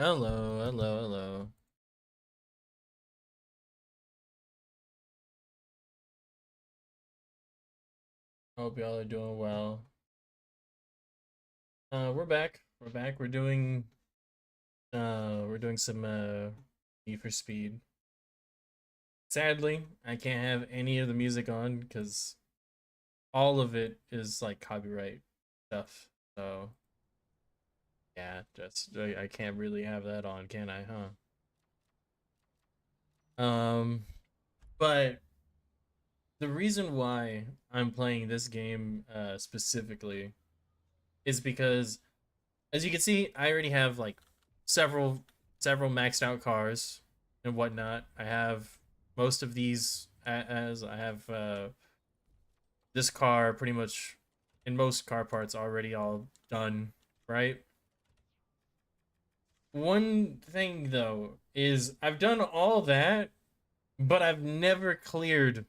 Hello, hello, hello. Hope y'all are doing well. We're back. We're back. We're doing some Need for Speed. Sadly, I can't have any of the music on because all of it is like copyright stuff. So yeah, just I can't really have that on, can I? Huh? But the reason why I'm playing this game specifically is because, as you can see, I already have like several several maxed out cars and whatnot. I have most of these as I have this car pretty much in most car parts already all done, right? One thing though is I've done all that, but I've never cleared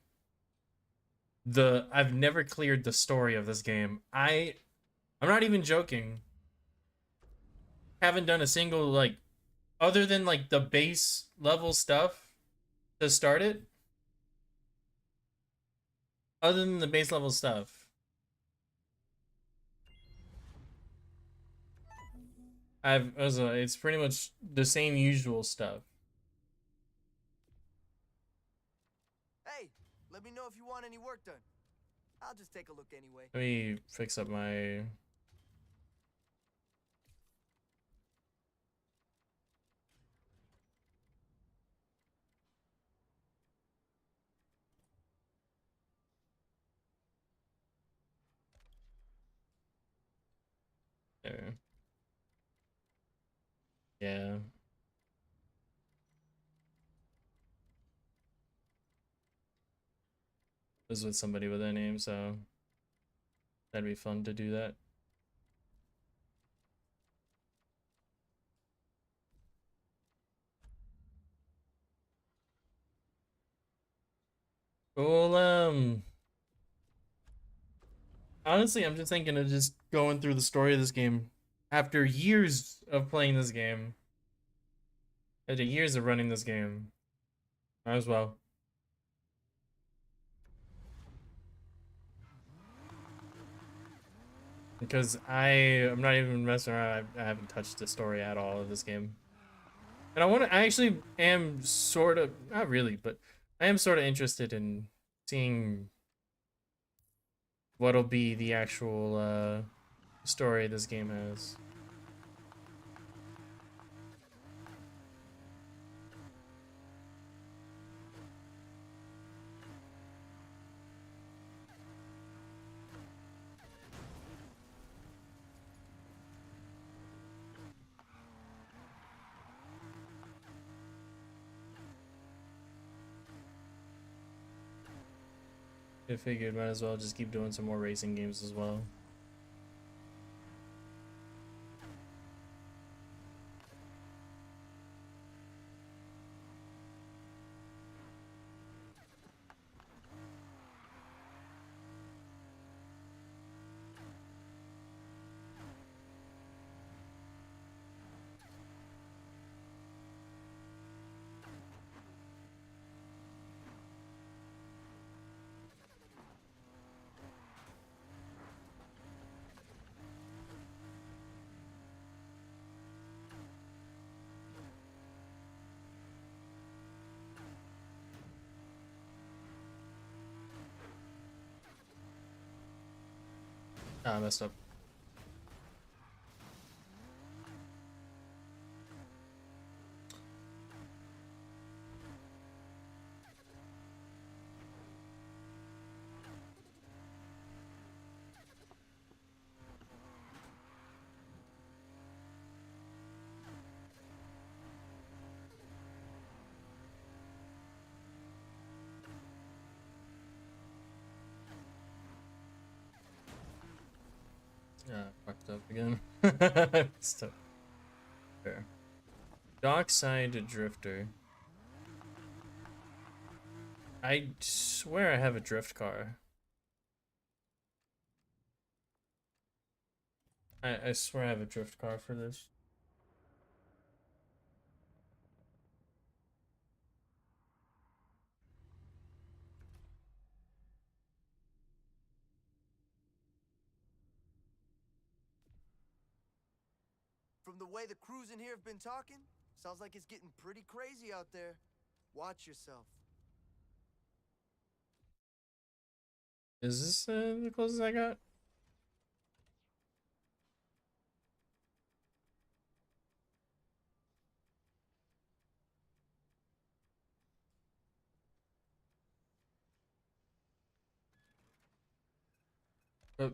the story of this game. I'm not even joking. Haven't done a single like other than like the base level stuff to start it, other than the base level stuff, it's pretty much the same usual stuff. Hey, let me know if you want any work done. I'll just take a look anyway. Let me fix up my there. Yeah, I was with somebody with that name, so that'd be fun to do that. Well, honestly, I'm just thinking of just going through the story of this game after years of playing this game, after years of running this game. Might as well. Because I'm not even messing around. I haven't touched the story at all of this game. And I actually am sort of, not really, but I am sort of interested in seeing what'll be the actual story this game has. I figured might as well just keep doing some more racing games as well. Ah, I messed up. Ah, fucked up again. Messed up. Fair. Dockside Drifter. I swear I have a drift car. I swear I have a drift car for this. from the way the crews in here have been talking, sounds like it's getting pretty crazy out there. Watch yourself. Is this the closest I got? Oh.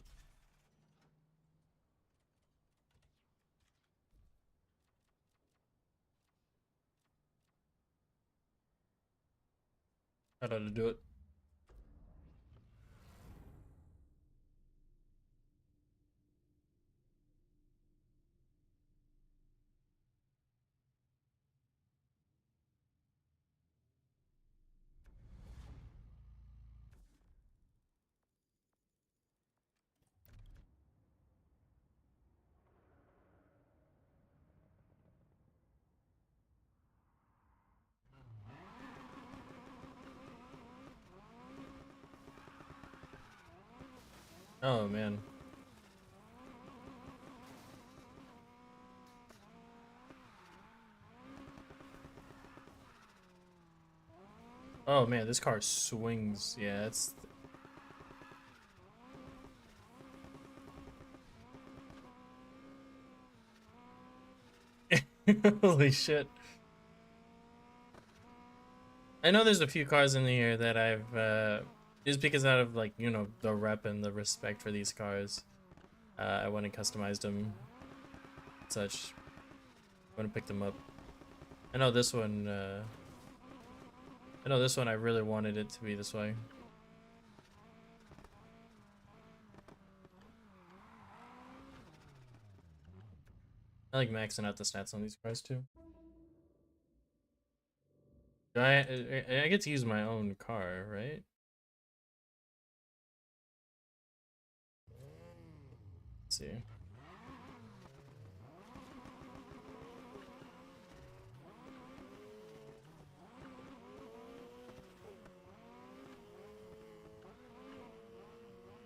How did I do it? Oh man. Oh man, this car swings. Yeah, it's holy shit. I know there's a few cars in here that I've just because out of like, you know, the rep and the respect for these cars, I went and customized them such. I want to pick them up. I know this one I really wanted it to be this way. I like maxing out the stats on these cars too. I get to use my own car, right? Let's see.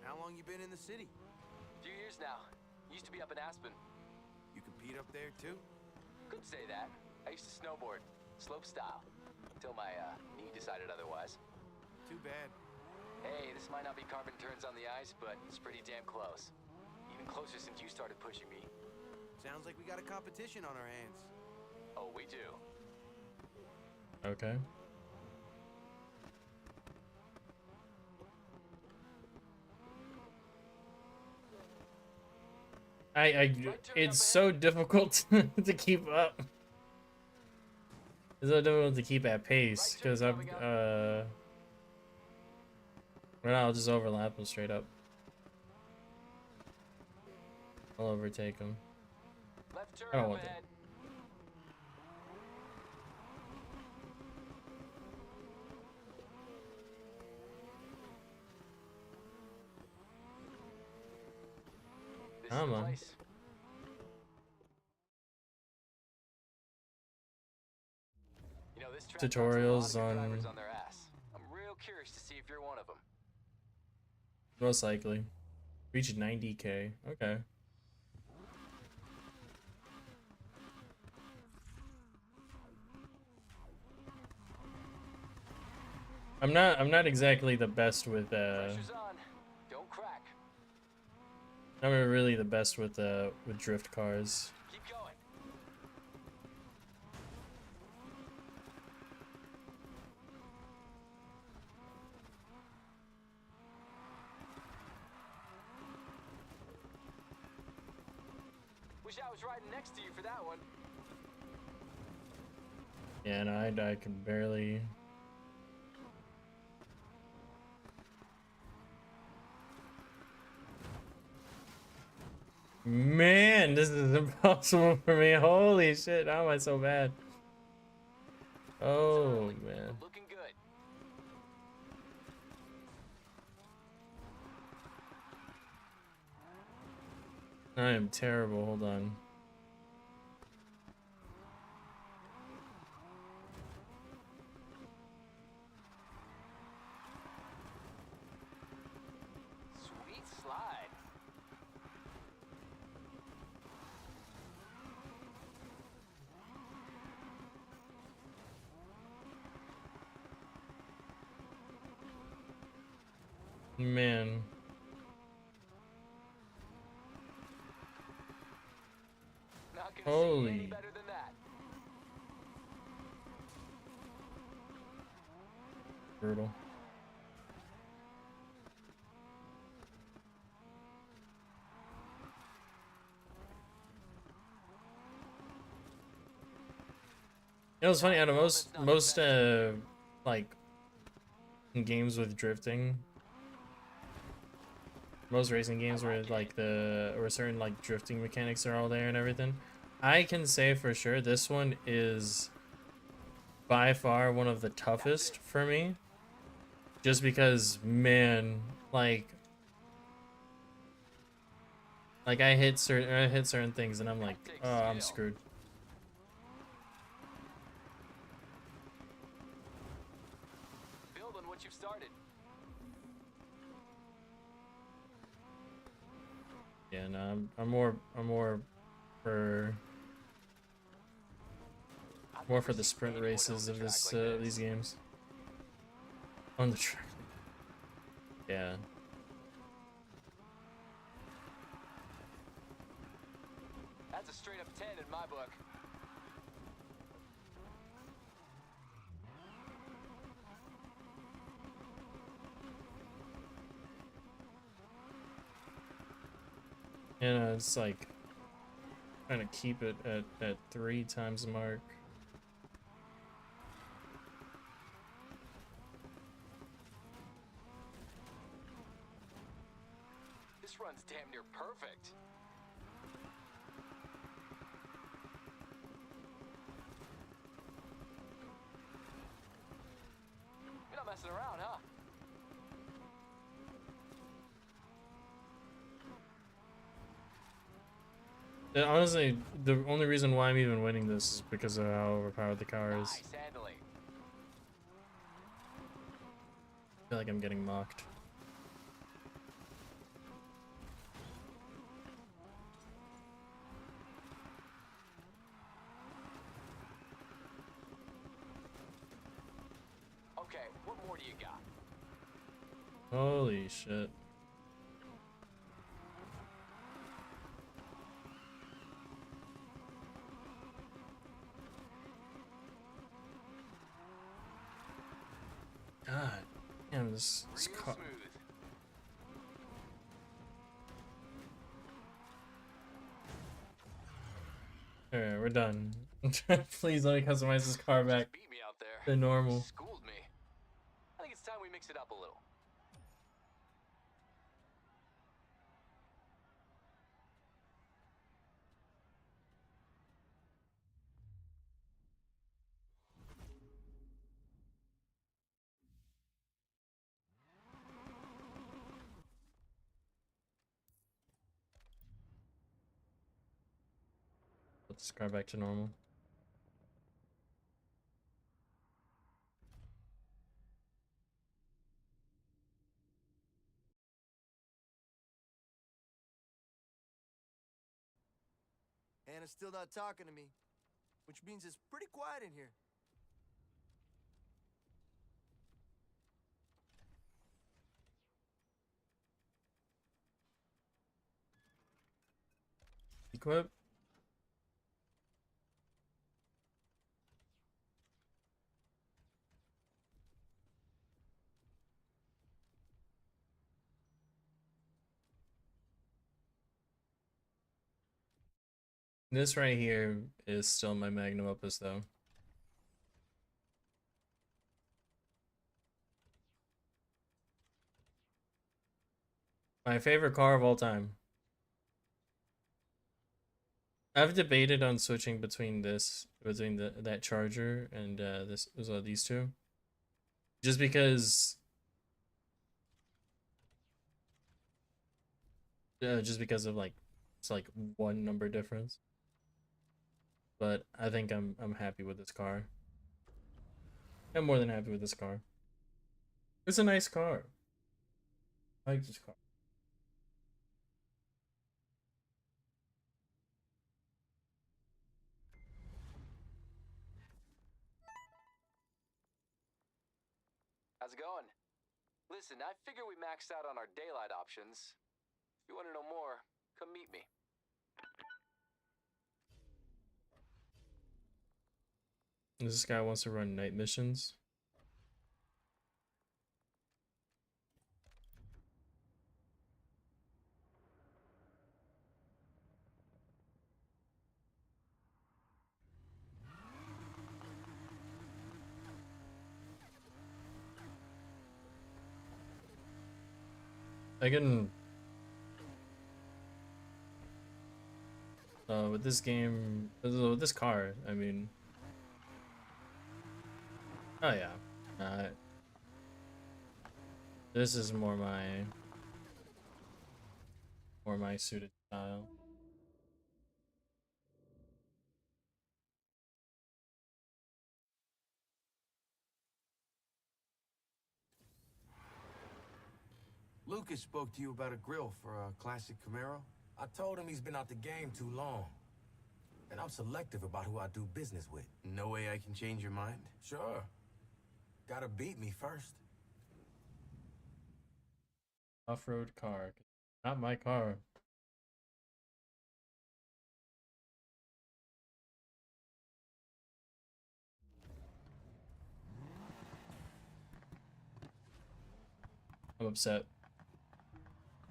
How long you been in the city? A few years now. Used to be up in Aspen. You compete up there too? Could say that. I used to snowboard, slope style, until my knee decided otherwise. Too bad. Hey, this might not be carving turns on the ice, but it's pretty damn close. Even closer since you started pushing me. Sounds like we got a competition on our hands. Oh, we do. Okay. It's so difficult to keep up. It's so difficult to keep at pace because I'm right now I'll just overlap them straight up. I'll overtake them. Left turn I don't up want ahead. This is Come the on. place. You know, this track knocks a lot of Tutorials good on drivers on their ass. I'm real curious to see if you're one of them. most likely. Reach 90K. Okay. I'm not exactly the best with Pressure's on. Don't crack. I'm not really the best with drift cars. Keep going. Wish I was riding next to you for that one. Yeah, no, I can barely. Man, this is impossible for me. Holy shit, how am I so bad? Oh man. Looking good. I am terrible. Hold on. Sweet slide. Man. Not gonna see any Holy. better than that. Brutal. You know, it's funny, out of most like games with drifting, most racing games where like or certain like drifting mechanics are all there and everything, I can say for sure this one is by far one of the toughest for me. Just because, man, I hit certain things and I'm like, oh, I'm screwed. Build on what you've started. Yeah, no, I'm more for the sprint races of these games. On the track. Yeah. That's a straight up 10 in my book. And it's like trying to keep it at 3 times the mark. This run's damn near perfect. You're not messing around, huh? Honestly, the only reason why I'm even winning this is because of how overpowered the car is. Nice handling. I feel like I'm getting mocked. Okay, what more do you got? Holy shit. God damn, this car. Smooth. Alright, we're done. Please let me customize this car back Beat me out there. to normal. Schooled me. I think it's time we mix it up a little. Put this car back to normal. Hannah's still not talking to me, which means it's pretty quiet in here. Equip. This right here is still my magnum opus though. My favorite car of all time. I've debated on switching between that Charger and these two. Just because of like it's like one number difference. But I think I'm happy with this car. I'm more than happy with this car. It's a nice car. I like this car. How's it going? Listen, I figure we maxed out on our daylight options. If you want to know more, come meet me. This guy wants to run night missions. I can with this game, with this car, I mean, oh yeah, this is more my suited style. Lucas spoke to you about a grill for a classic Camaro. I told him he's been out the game too long. And I'm selective about who I do business with. No way I can change your mind? Sure. Gotta beat me first. Off-road car, not my car. I'm upset.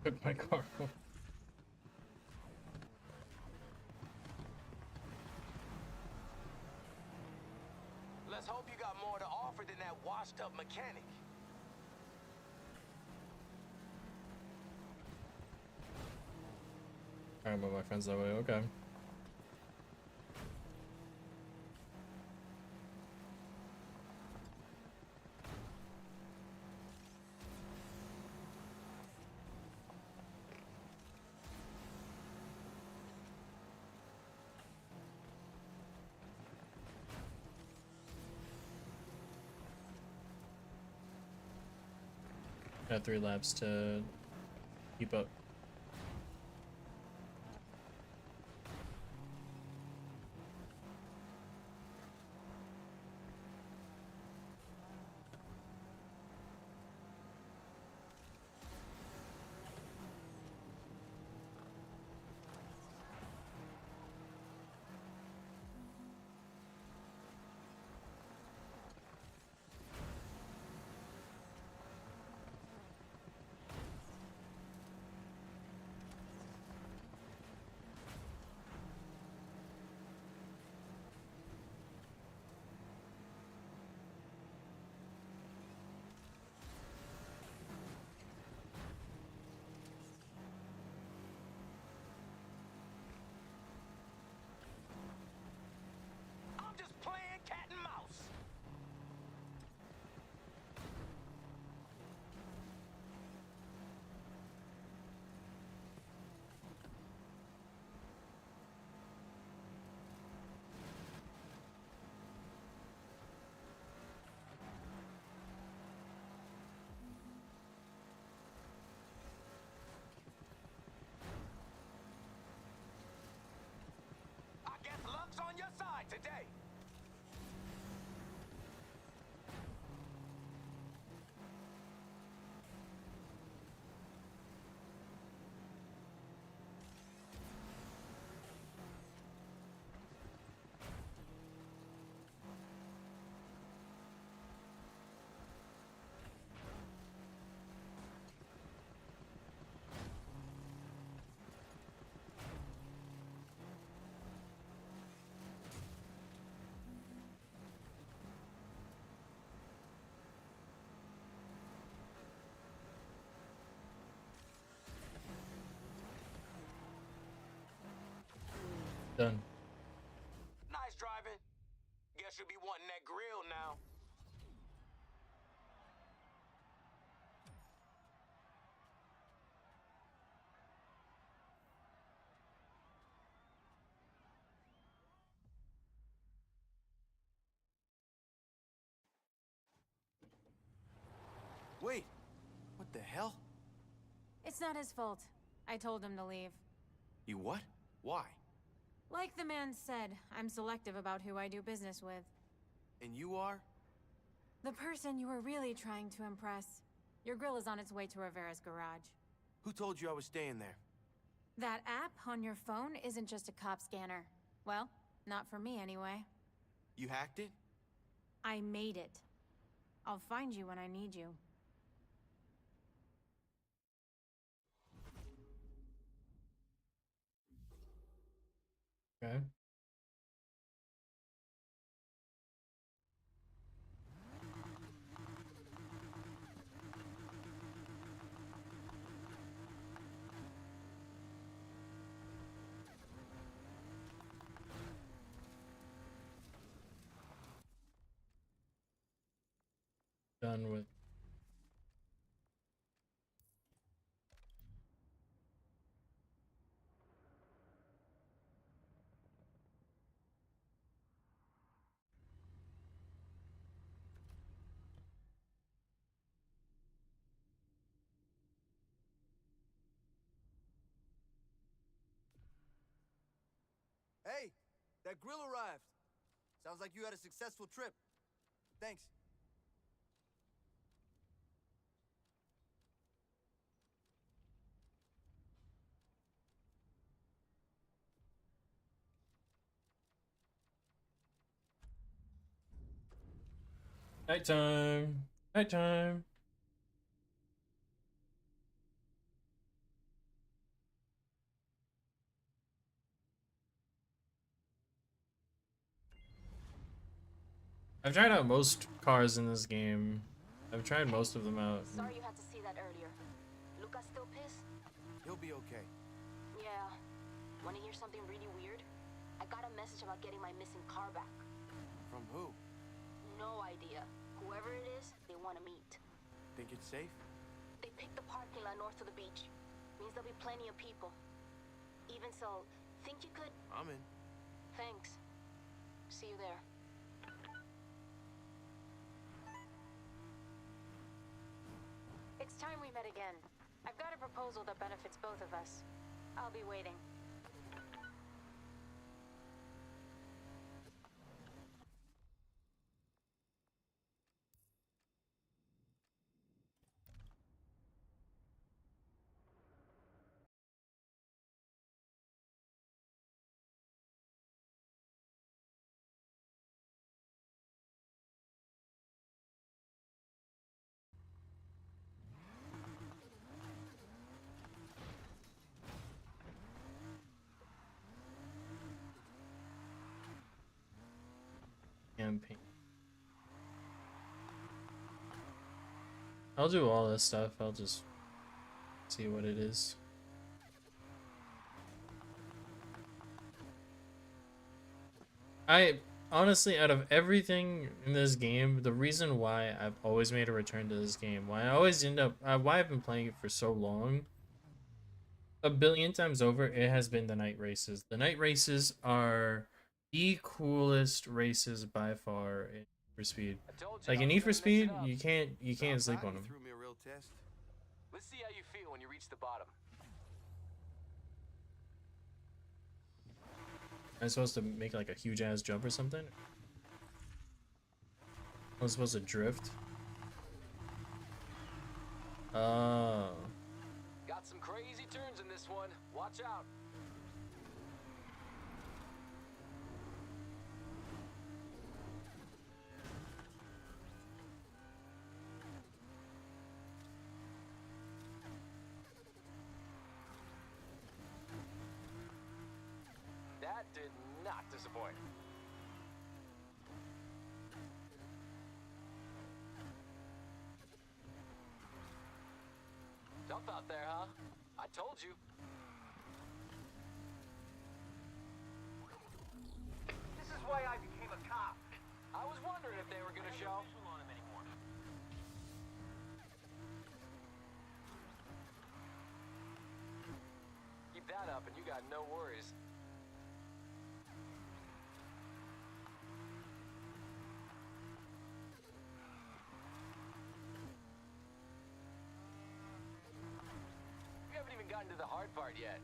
Took my car. Let's hope you got more to offer than that washed-up mechanic. Alright, but my friend's that way, okay. Got 3 laps to keep up. I'm just playing cat and mouse. I guess luck's on your side today. Done. Nice driving. Guess you'll be wanting that grill now. Wait, what the hell? It's not his fault. I told him to leave. You what? Why? Like the man said, I'm selective about who I do business with. And you are? The person you were really trying to impress. Your grill is on its way to Rivera's garage. Who told you I was staying there? That app on your phone isn't just a cop scanner. Well, not for me anyway. You hacked it? I made it. I'll find you when I need you. Okay. Done with. Hey, that grill arrived. Sounds like you had a successful trip. Thanks. Nighttime. Nighttime. I've tried out most cars in this game. I've tried most of them out. Sorry you had to see that earlier. Lucas still pissed? He'll be okay. Yeah. Wanna hear something really weird? I got a message about getting my missing car back. From who? No idea. Whoever it is, they wanna meet. Think it's safe? They picked the parking lot north of the beach. Means there'll be plenty of people. Even so, think you could... I'm in. Thanks. See you there. It's time we met again. I've got a proposal that benefits both of us. I'll be waiting. Campaign. I'll do all this stuff. I'll just see what it is. I honestly, out of everything in this game, the reason why I've always made a return to this game, why I always end up, why I've been playing it for so long, a billion times over, it has been the night races. The night races are the coolest races by far in Need for Speed. I told you Like I in was Need for gonna mess it Speed, up. you can't sleep on You them. threw me a real test. Let's see how you feel when you reach the bottom. I'm supposed to make like a huge ass jump or something. I'm supposed to drift. Oh. Got some crazy turns in this one. Watch out. That did not disappoint. Tough out there, huh? I told you. This is why I became a cop. I was wondering if they were gonna show. On him anymore. Keep that up and you got no worries. We haven't even gotten to the hard part yet.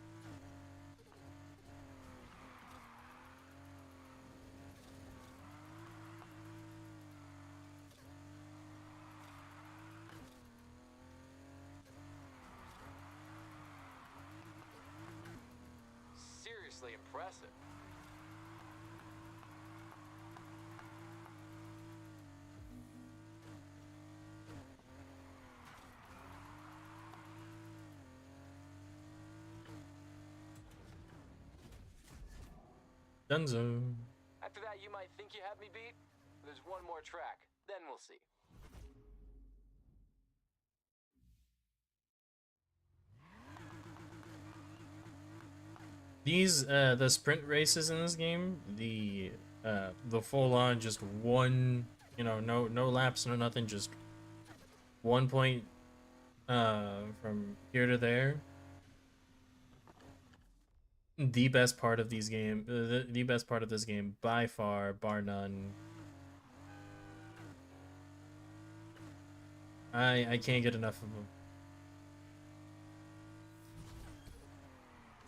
honestly impressive. Dunzo. After that, you might think you have me beat. There's one more track, then we'll see. These the sprint races in this game, the full on just one, you know, no laps, no nothing, just 1 point from here to there. The best part of these game, the best part of this game by far, bar none. I can't get enough of them.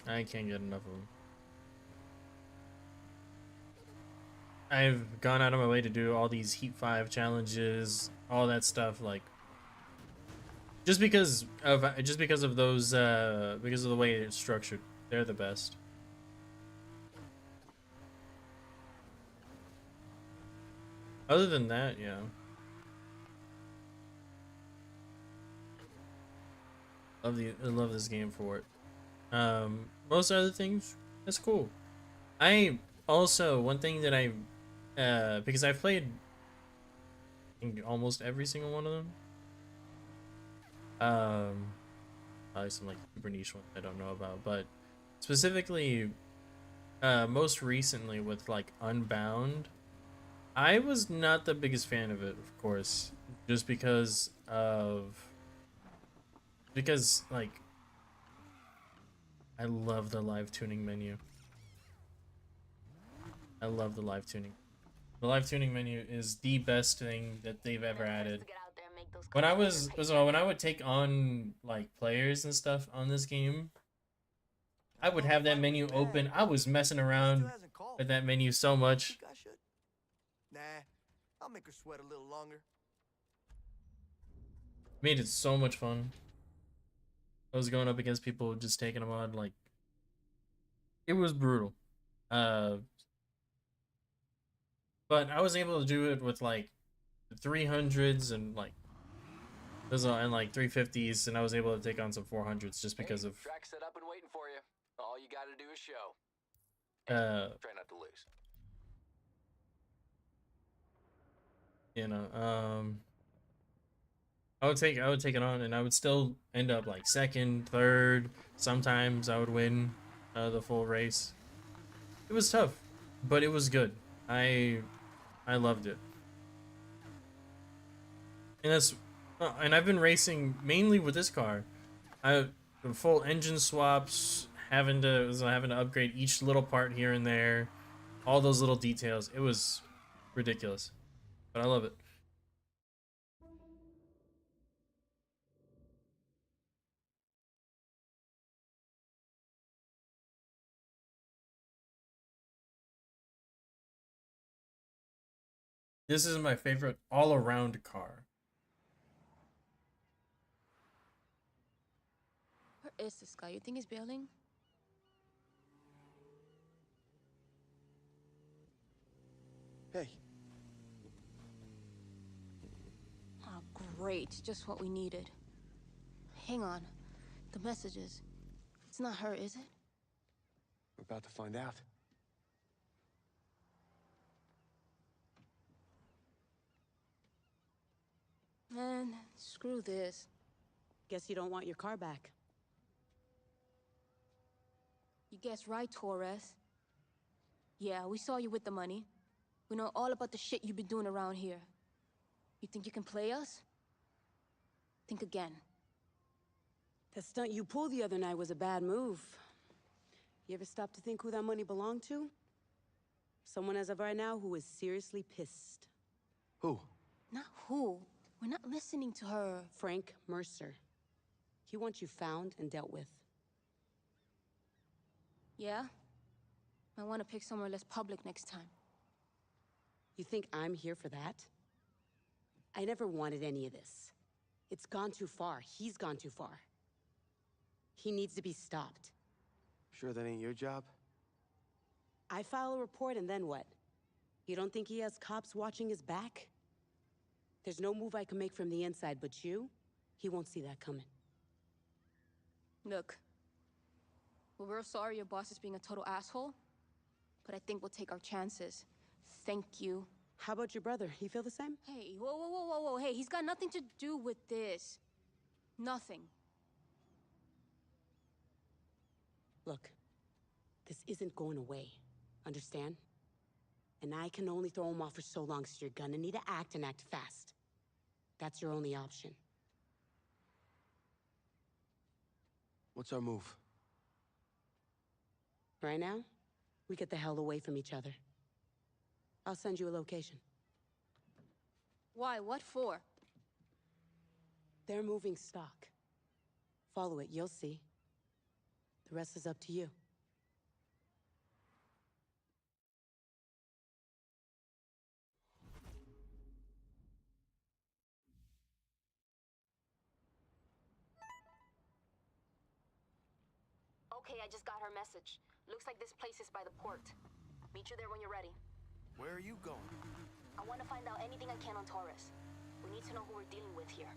I can't get enough of them. I've gone out of my way to do all these Heat 5 challenges, all that stuff, like just because of those because of the way it's structured. They're the best. Other than that, yeah. I love this game for it. Most other things, that's cool. I also, one thing that I because I've played I think almost every single one of them. Probably some like super niche ones I don't know about, but specifically most recently with like Unbound, I was not the biggest fan of it, of course, just because like I love the live tuning menu. I love the live tuning. The live tuning menu is the best thing that they've ever added. When I would take on like players and stuff on this game, I would have that menu open. I was messing around with that menu so much. Think I should? Nah, I'll make her sweat a little longer. Made it so much fun. I was going up against people just taking them on, like it was brutal. But I was able to do it with like 300s and like and like 350s, and I was able to take on some 400s just because of Track set up and waiting for you. All you gotta do is show. Try not to lose. you know, I would take it on, and I would still end up like second, third. Sometimes I would win the full race. It was tough, but it was good. I loved it, and and I've been racing mainly with this car. The full engine swaps, having to upgrade each little part here and there, all those little details. It was ridiculous, but I love it. This is my favorite all-around car. Where is this guy? You think he's bailing? Hey, Oh, great. Just what we needed. Hang on. The messages. It's not her, is it? we're about to find out. Man, screw this. Guess you don't want your car back. You guessed right, Torres. Yeah, we saw you with the money. We know all about the shit you've been doing around here. You think you can play us? Think again. The stunt you pulled the other night was a bad move. You ever stop to think who that money belonged to? Someone as of right now who is seriously pissed. Who? Not who. We're not listening to her. Frank Mercer. He wants you found and dealt with. Yeah? I want to pick somewhere less public next time. You think I'm here for that? I never wanted any of this. It's gone too far. He's gone too far. He needs to be stopped. Sure that ain't your job? I file a report and then what? You don't think he has cops watching his back? There's no move I can make from the inside, but he won't see that coming. Look, we're real sorry your boss is being a total asshole, but I think we'll take our chances. Thank you. How about your brother? He feel the same? Hey, whoa, whoa, whoa, whoa, whoa. Hey, he's got nothing to do with this. Nothing. Look, this isn't going away. Understand? And I can only throw him off for so long, so you're gonna need to act and act fast. That's your only option. What's our move? Right now, we get the hell away from each other. I'll send you a location. Why? What for? They're moving stock. Follow it, you'll see. The rest is up to you. Okay, I just got her message. Looks like this place is by the port. Meet you there when you're ready. Where are you going? I want to find out anything I can on Torres. We need to know who we're dealing with here.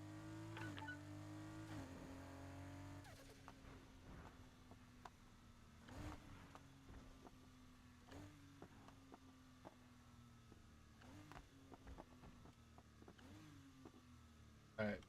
All right.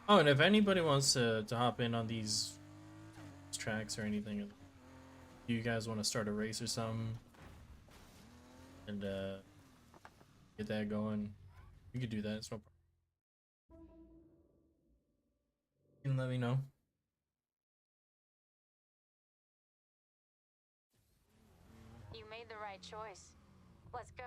Oh, and if anybody wants to hop in on these tracks or anything, if you guys want to start a race or something and get that going, you could do that. It's no problem. You can let me know. You made the right choice. Let's go.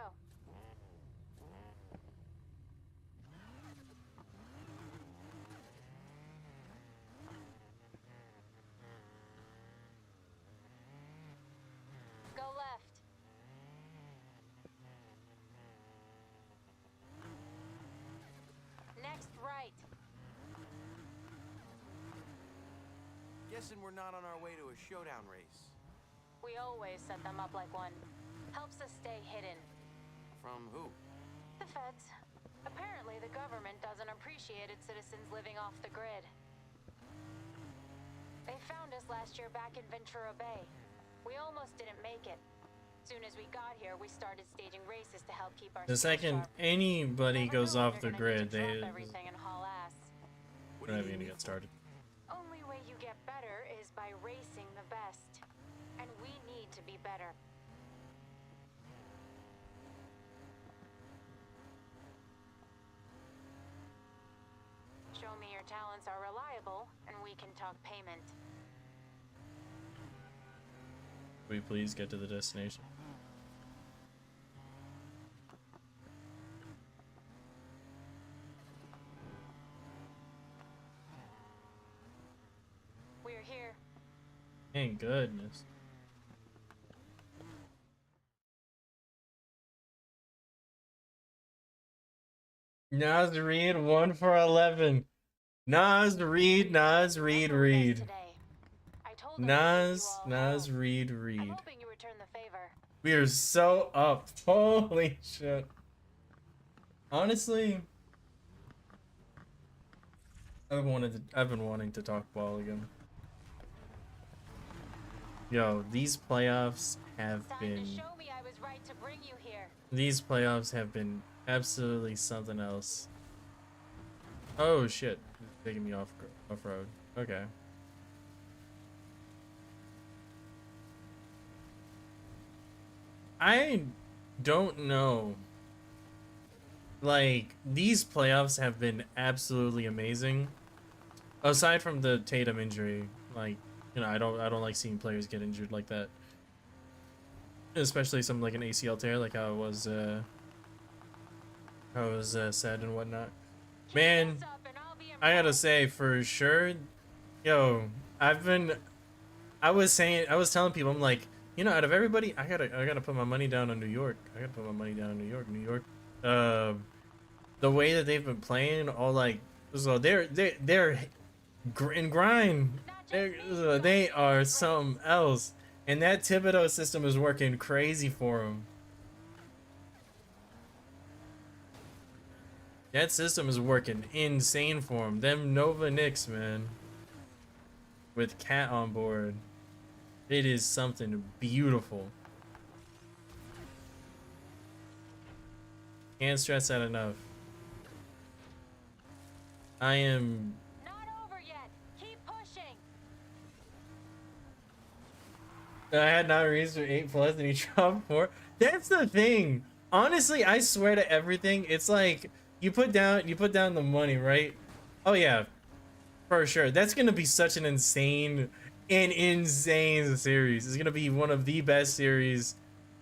Go left. Next right. Guessing we're not on our way to a showdown race. We always set them up like one. Helps us stay hidden. From who? The feds. Apparently, the government doesn't appreciate its citizens living off the grid. They found us last year back in Ventura Bay. We almost didn't make it. Soon as we got here, we started staging races to help keep our The skills second sharp. anybody Never goes knew off you're the gonna need grid, to drop they're everything and haul ass. What do not you even need gonna me get for? started. Only way you get better is by racing the best. And we need to be better. Show me your talents are reliable, and we can talk payment. Will we please get to the destination? We're here. Thank goodness. Nas Reed 1 for 11. Nas Reed, Nas Reed, Remember us Reed. today. I told them to give you Nas, all Nas hell. Reed, I'm Reed. hoping you return the favor. We are so up. Holy shit. Honestly, I've been wanting to talk ball again. Yo, these playoffs have Time to been show me I was right to bring you here. absolutely something else. Oh shit, it's taking me off road. Okay. I don't know. Like, these playoffs have been absolutely amazing. Aside from the Tatum injury, like, you know, I don't like seeing players get injured like that. Especially something like an ACL tear, like how it was said and whatnot. Man, Keep this up and I'll be I gotta impressed. say for sure, yo, I was telling people, I'm like, you know, out of everybody, I gotta put my money down on New York. I gotta put my money down on New York. New York, the way that they've been playing, all like, so they're and grind. Not just me, They but are Race. something else, and that Thibodeau system is working crazy for them. That system is working insane for them. Them Nova Knicks, man, with Cat on board, it is something beautiful. Can't stress that enough. I am. Not over yet. Keep pushing. I had not reached 8+ and he dropped 4. That's the thing. Honestly, I swear to everything. It's like you put down the money, right? Oh yeah, for sure. That's gonna be such an insane series. It's gonna be one of the best series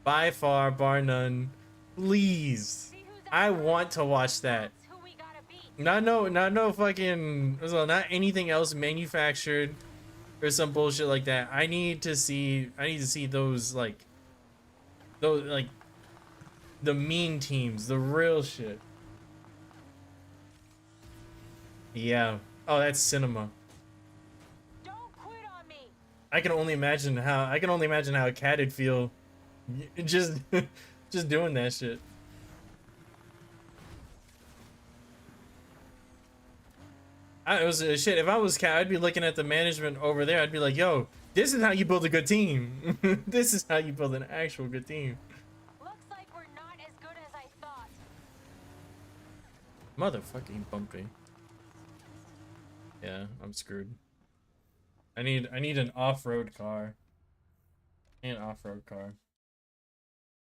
by far, bar none. Please, See who's I after want us. to watch that. That's who we gotta beat. Not no fucking, well, not anything else manufactured or some bullshit like that. I need to see those like the mean teams, the real shit. Yeah. Oh, that's cinema. Don't quit on me. I can only imagine how a cat'd feel just just doing that shit. It was shit. If I was cat, I'd be looking at the management over there. I'd be like, "Yo, this is how you build a good team. This is how you build an actual good team." Looks like we're not as good as I thought. Motherfucking bumpy. Yeah, I'm screwed. I need an off-road car. An off-road car.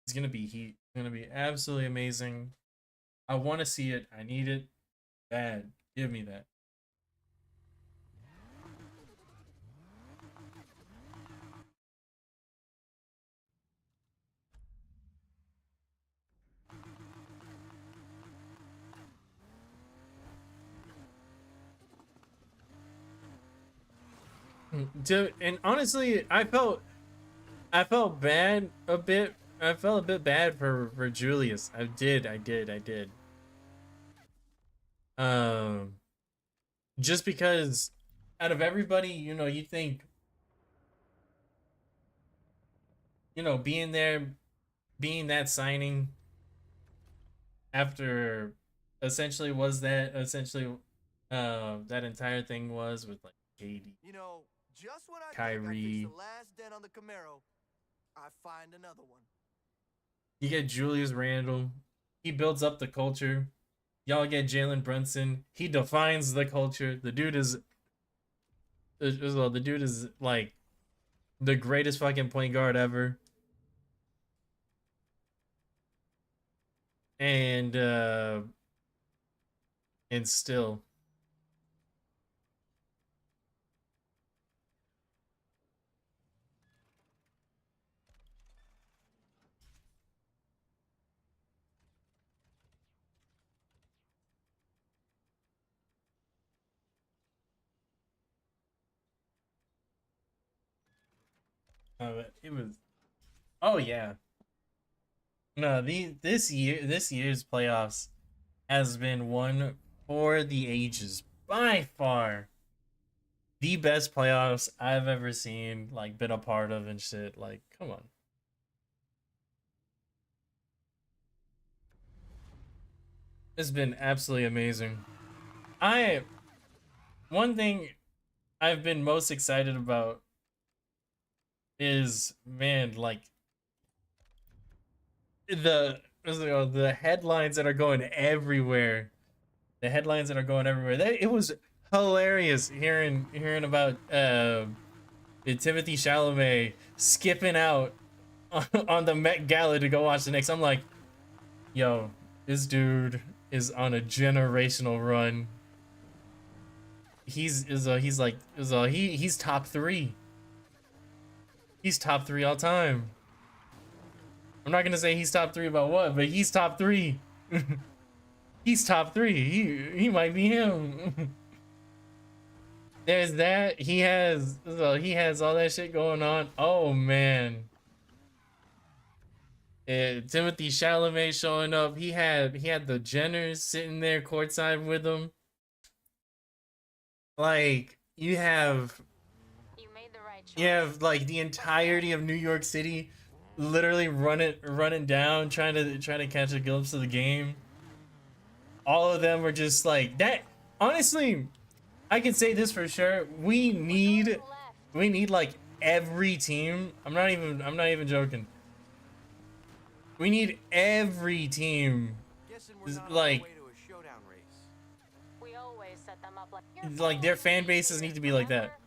It's gonna be heat. It's gonna be absolutely amazing. I want to see it. I need it bad. Give me that. And honestly, I felt bad a bit. I felt a bit bad for Julius. I did. Um, just because out of everybody, you know, you think, you know, being there, being that signing after essentially that entire thing was with like KD, You know, just when I think I fixed Kyrie. the last dent on the Camaro, I find another one. You get Julius Randle. He builds up the culture. Y'all get Jalen Brunson. He defines the culture. The dude is well, the dude is like the greatest fucking point guard ever. And still it was, oh yeah. No, this year's playoffs has been one for the ages. By far the best playoffs I've ever seen, like been a part of and shit. Like, come on. It's been absolutely amazing. I One thing I've been most excited about is, man, like the headlines that are going everywhere. The headlines that are going everywhere. It was hilarious hearing about Timothy Chalamet skipping out on the Met Gala to go watch the Knicks. I'm like, yo, this dude is on a generational run. He's top three. He's top three all time. I'm not gonna say he's top three about what, but he's top three. He's top three. He might be him. There's that. He has all that shit going on. Oh man. Timothy Chalamet showing up. He had the Jenners sitting there courtside with him. Like you have made the right choice. you have like the entirety of New York City literally running down trying to catch a glimpse of the game. All of them were just like that. Honestly, I can say this for sure. We need like every team. I'm not even joking. We need every team. Guessing we're not Like- on our way to a showdown race. We always set them up Like their fan bases need to be like that.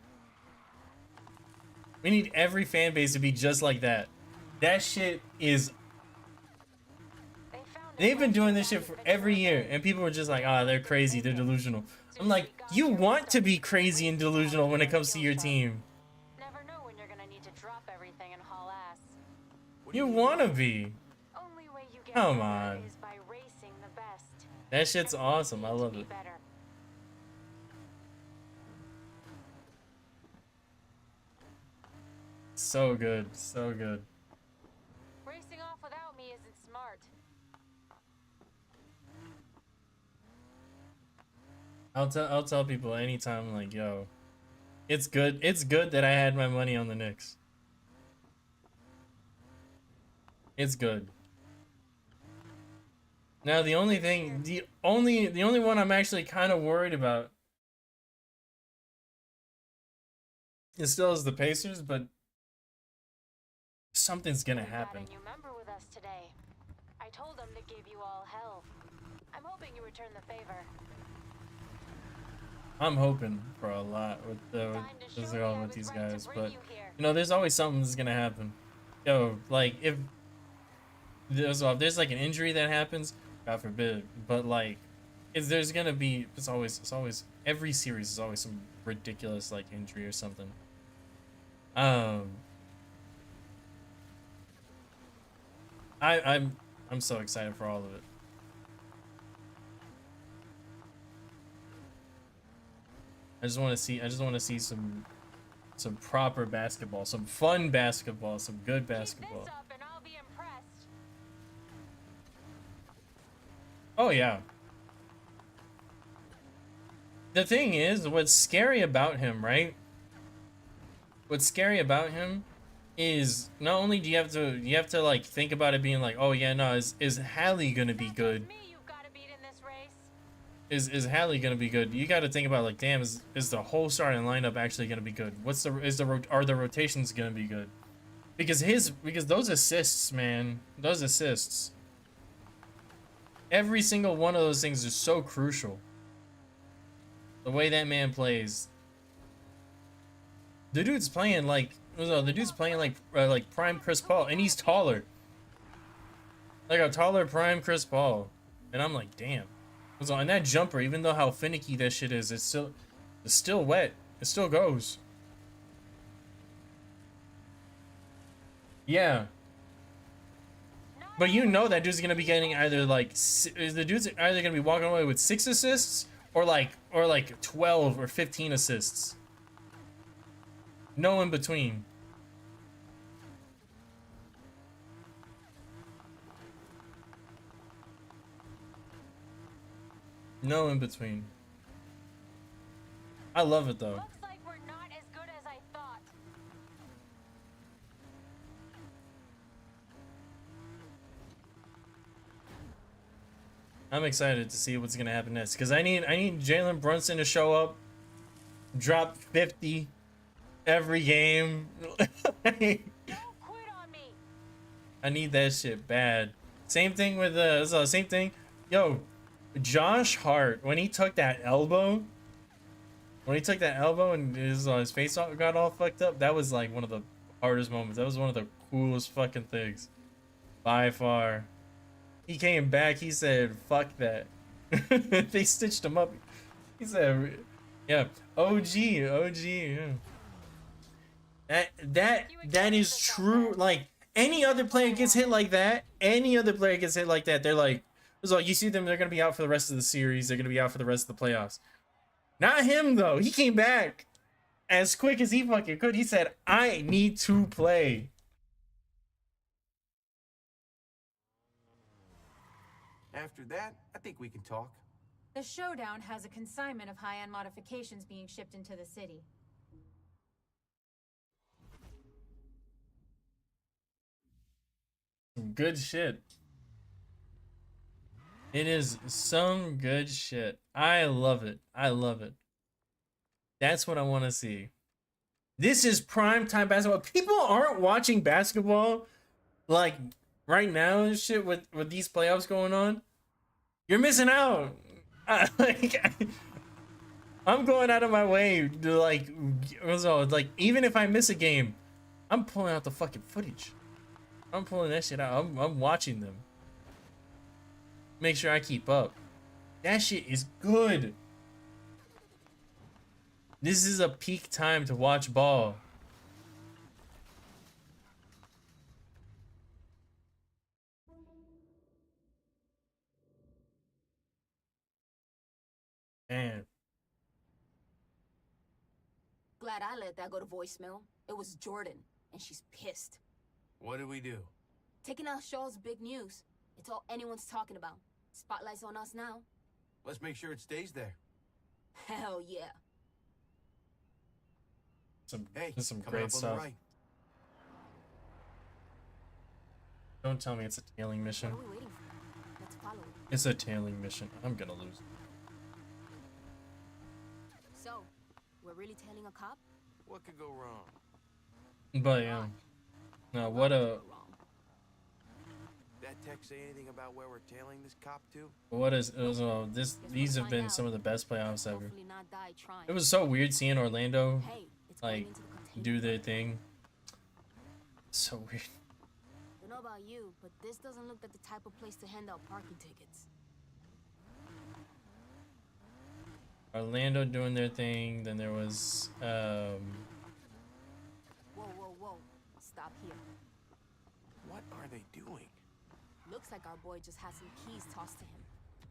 We need every fan base to be just like that. That shit is. They've been doing this shit for every year, and people were just like, "Ah, they're crazy, they're delusional." I'm like, you want to be crazy and delusional when it comes to your team. Never know when you're gonna need to drop everything and haul ass. You want to be. Only way you get Come better on. is by racing the best. That shit's awesome. I love Be it. better. So good, so good. Racing off without me isn't smart. I'll tell people anytime, like, yo, it's good that I had my money on the Knicks. It's good. Now the only one I'm actually kind of worried about is still is the Pacers, but something's gonna We've got happen. a new member with us today. I told him to give you all hell. I'm hoping you return the favor. I'm hoping for a lot with these guys, but you know, there's always something that's gonna happen. Yo, like if there's like an injury that happens, God forbid, but like there's gonna be it's always every series is always some ridiculous like injury or something. I'm so excited for all of it. I just want to see some proper basketball, some fun basketball, some good basketball. Keep this up and I'll be impressed. Oh yeah. The thing is, what's scary about him, right? What's scary about him is not only do you have to like think about it being like, oh yeah, no, is Hallie gonna be good? Me, you've got to beat in this race. Is Hallie gonna be good? You got to think about like, damn, is the whole starting lineup actually gonna be good? Are the rotations gonna be good? Because those assists, man, those assists, every single one of those things is so crucial. The way that man plays, the dude's playing like prime Chris Paul, and he's taller, like a taller prime Chris Paul, and I'm like, damn. And that jumper, even though how finicky that shit is, it's still wet. It still goes. Yeah. But you know that dude's gonna be getting either like the dude's either gonna be walking away with 6 assists or like 12 or 15 assists. No in between. No in between. I love it though. Looks like we're not as good as I thought. I'm excited to see what's gonna happen next because I need Jalen Brunson to show up, drop 50 every game. Don't quit on me. I need that shit bad. Same thing with same thing. Yo, Josh Hart when he took that elbow, and his face got all fucked up. That was like one of the hardest moments. That was one of the coolest fucking things by far. He came back. He said, "Fuck that." They stitched him up. He said, "Yeah, OG, yeah." That is true. Like any other player gets hit like that. They're like, it's like you see them. They're gonna be out for the rest of the series. They're gonna be out for the rest of the playoffs. Not him though. He came back as quick as he fucking could. He said, "I need to play." After that, I think we can talk. The showdown has a consignment of high-end modifications being shipped into the city. Good shit. It is some good shit. I love it. That's what I want to see. This is prime time basketball. People aren't watching basketball like right now and shit with these playoffs going on. You're missing out. I'm going out of my way to like even if I miss a game, I'm pulling out the fucking footage. I'm pulling that shit out. I'm watching them. Make sure I keep up. That shit is good. This is a peak time to watch ball. Man. Glad I let that go to voicemail. It was Jordan, and she's pissed. What do we do? Taking out Shaw's big news. It's all anyone's talking about. Spotlight's on us now. Let's make sure it stays there. Hell yeah. Hey, There's some coming great up on stuff. the right. Don't tell me it's a tailing mission. What are we waiting for? Let's follow it. It's a tailing mission. I'm gonna lose. So, we're really tailing a cop? What could go wrong? But yeah. No, what a That text say anything about where we're tailing this cop to? these have been some of the best playoffs ever. Hopefully not die trying. It was so weird seeing Orlando Hey, it's going like into the container. do their thing. So weird. Don't know about you, but this doesn't look like the type of place to hand out parking tickets. Orlando doing their thing. Then there was Whoa, whoa, whoa. Stop here. What are they doing? Looks like our boy just had some keys tossed to him.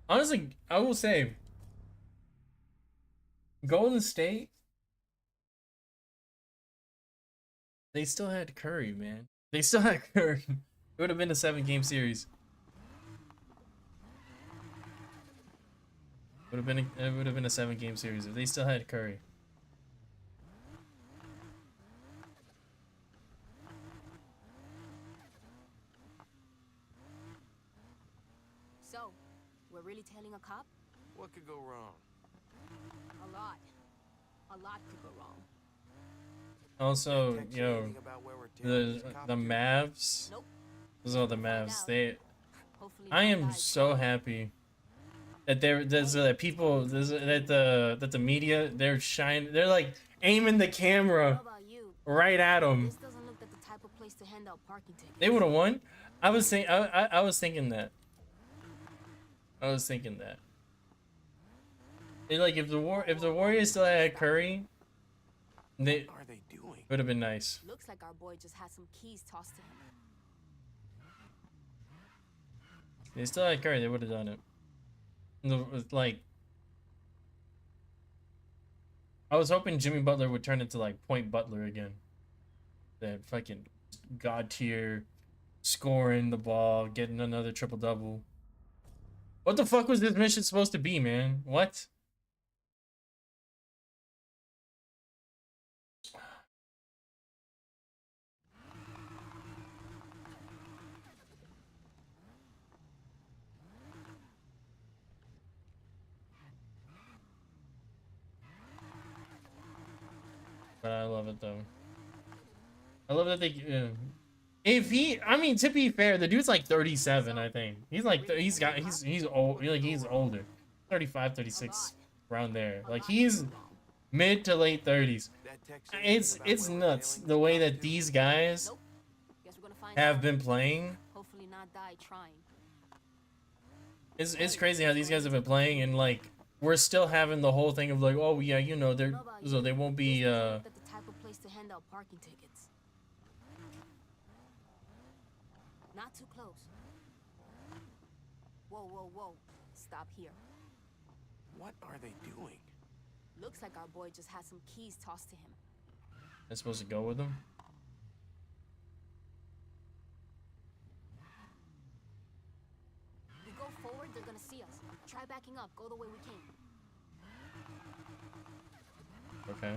honestly, I will say Golden State, they still had Curry, man. They still had Curry. It would have been a 7-game series. It would have been a 7-game series if they still had Curry. So, we're really tailing a cop? What could go wrong? A lot. A lot could go wrong. Also, Text say yo, anything about where we're tailing this cop the to? Mavs. Nope. Those are the We'll find Mavs. out. Hopefully I not am die so trying. happy that the media, they're like aiming the How camera about you? right at them. This doesn't look like the type of place to hand out parking tickets. They would have won. I was thinking that. I was thinking that. Like if the Warriors still had Curry, they What are they doing? would have been nice. Looks like our boy just had some keys tossed to him. They still had Curry, they would have done it. Like, I was hoping Jimmy Butler would turn into like Point Butler again. That fucking god tier, scoring the ball, getting another triple double. What the fuck was this mission supposed to be, man? What? But I love it though. I love that they. If he, I mean, to be fair, the dude's like 37, I think. He's like, he's old, like he's older, 35, 36, around there. Like he's mid to late 30s. It's nuts the way that these guys have been playing. Hopefully not die trying. It's crazy how these guys have been playing, and like we're still having the whole thing of like, oh yeah, you know, they're so they won't be The type of place to hand out parking tickets. Not too close. Whoa, whoa, whoa. Stop here. What are they doing? Looks like our boy just had some keys tossed to him. I'm supposed to go with them. We go forward, they're gonna see us. Try backing up. Go the way we came. Okay.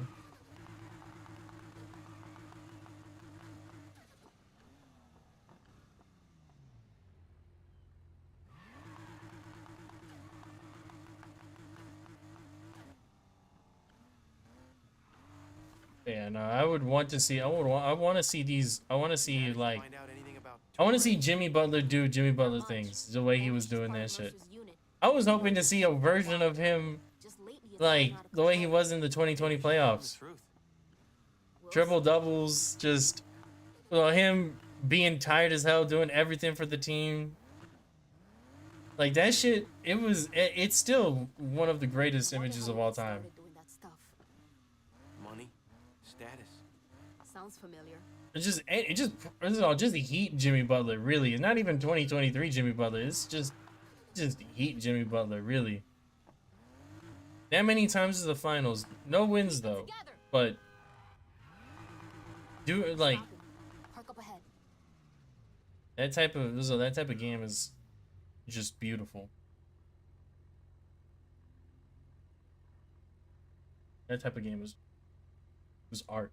Yeah, no, I would want to see. I want to see these. I want to see like. I want to see Jimmy Butler do Jimmy Butler things the way he was doing that shit. I was hoping to see a version of him, like the way he was in the 2020 playoffs. Triple doubles, just him being tired as hell, doing everything for the team. Like that shit. It's still one of the greatest images of all time. Sounds familiar. It's just Heat Jimmy Butler, really. It's not even 2023 Jimmy Butler. It's just Heat Jimmy Butler, really. That many times is the finals. No wins though, but do like Park up ahead. that type of game is just beautiful. That type of game was art.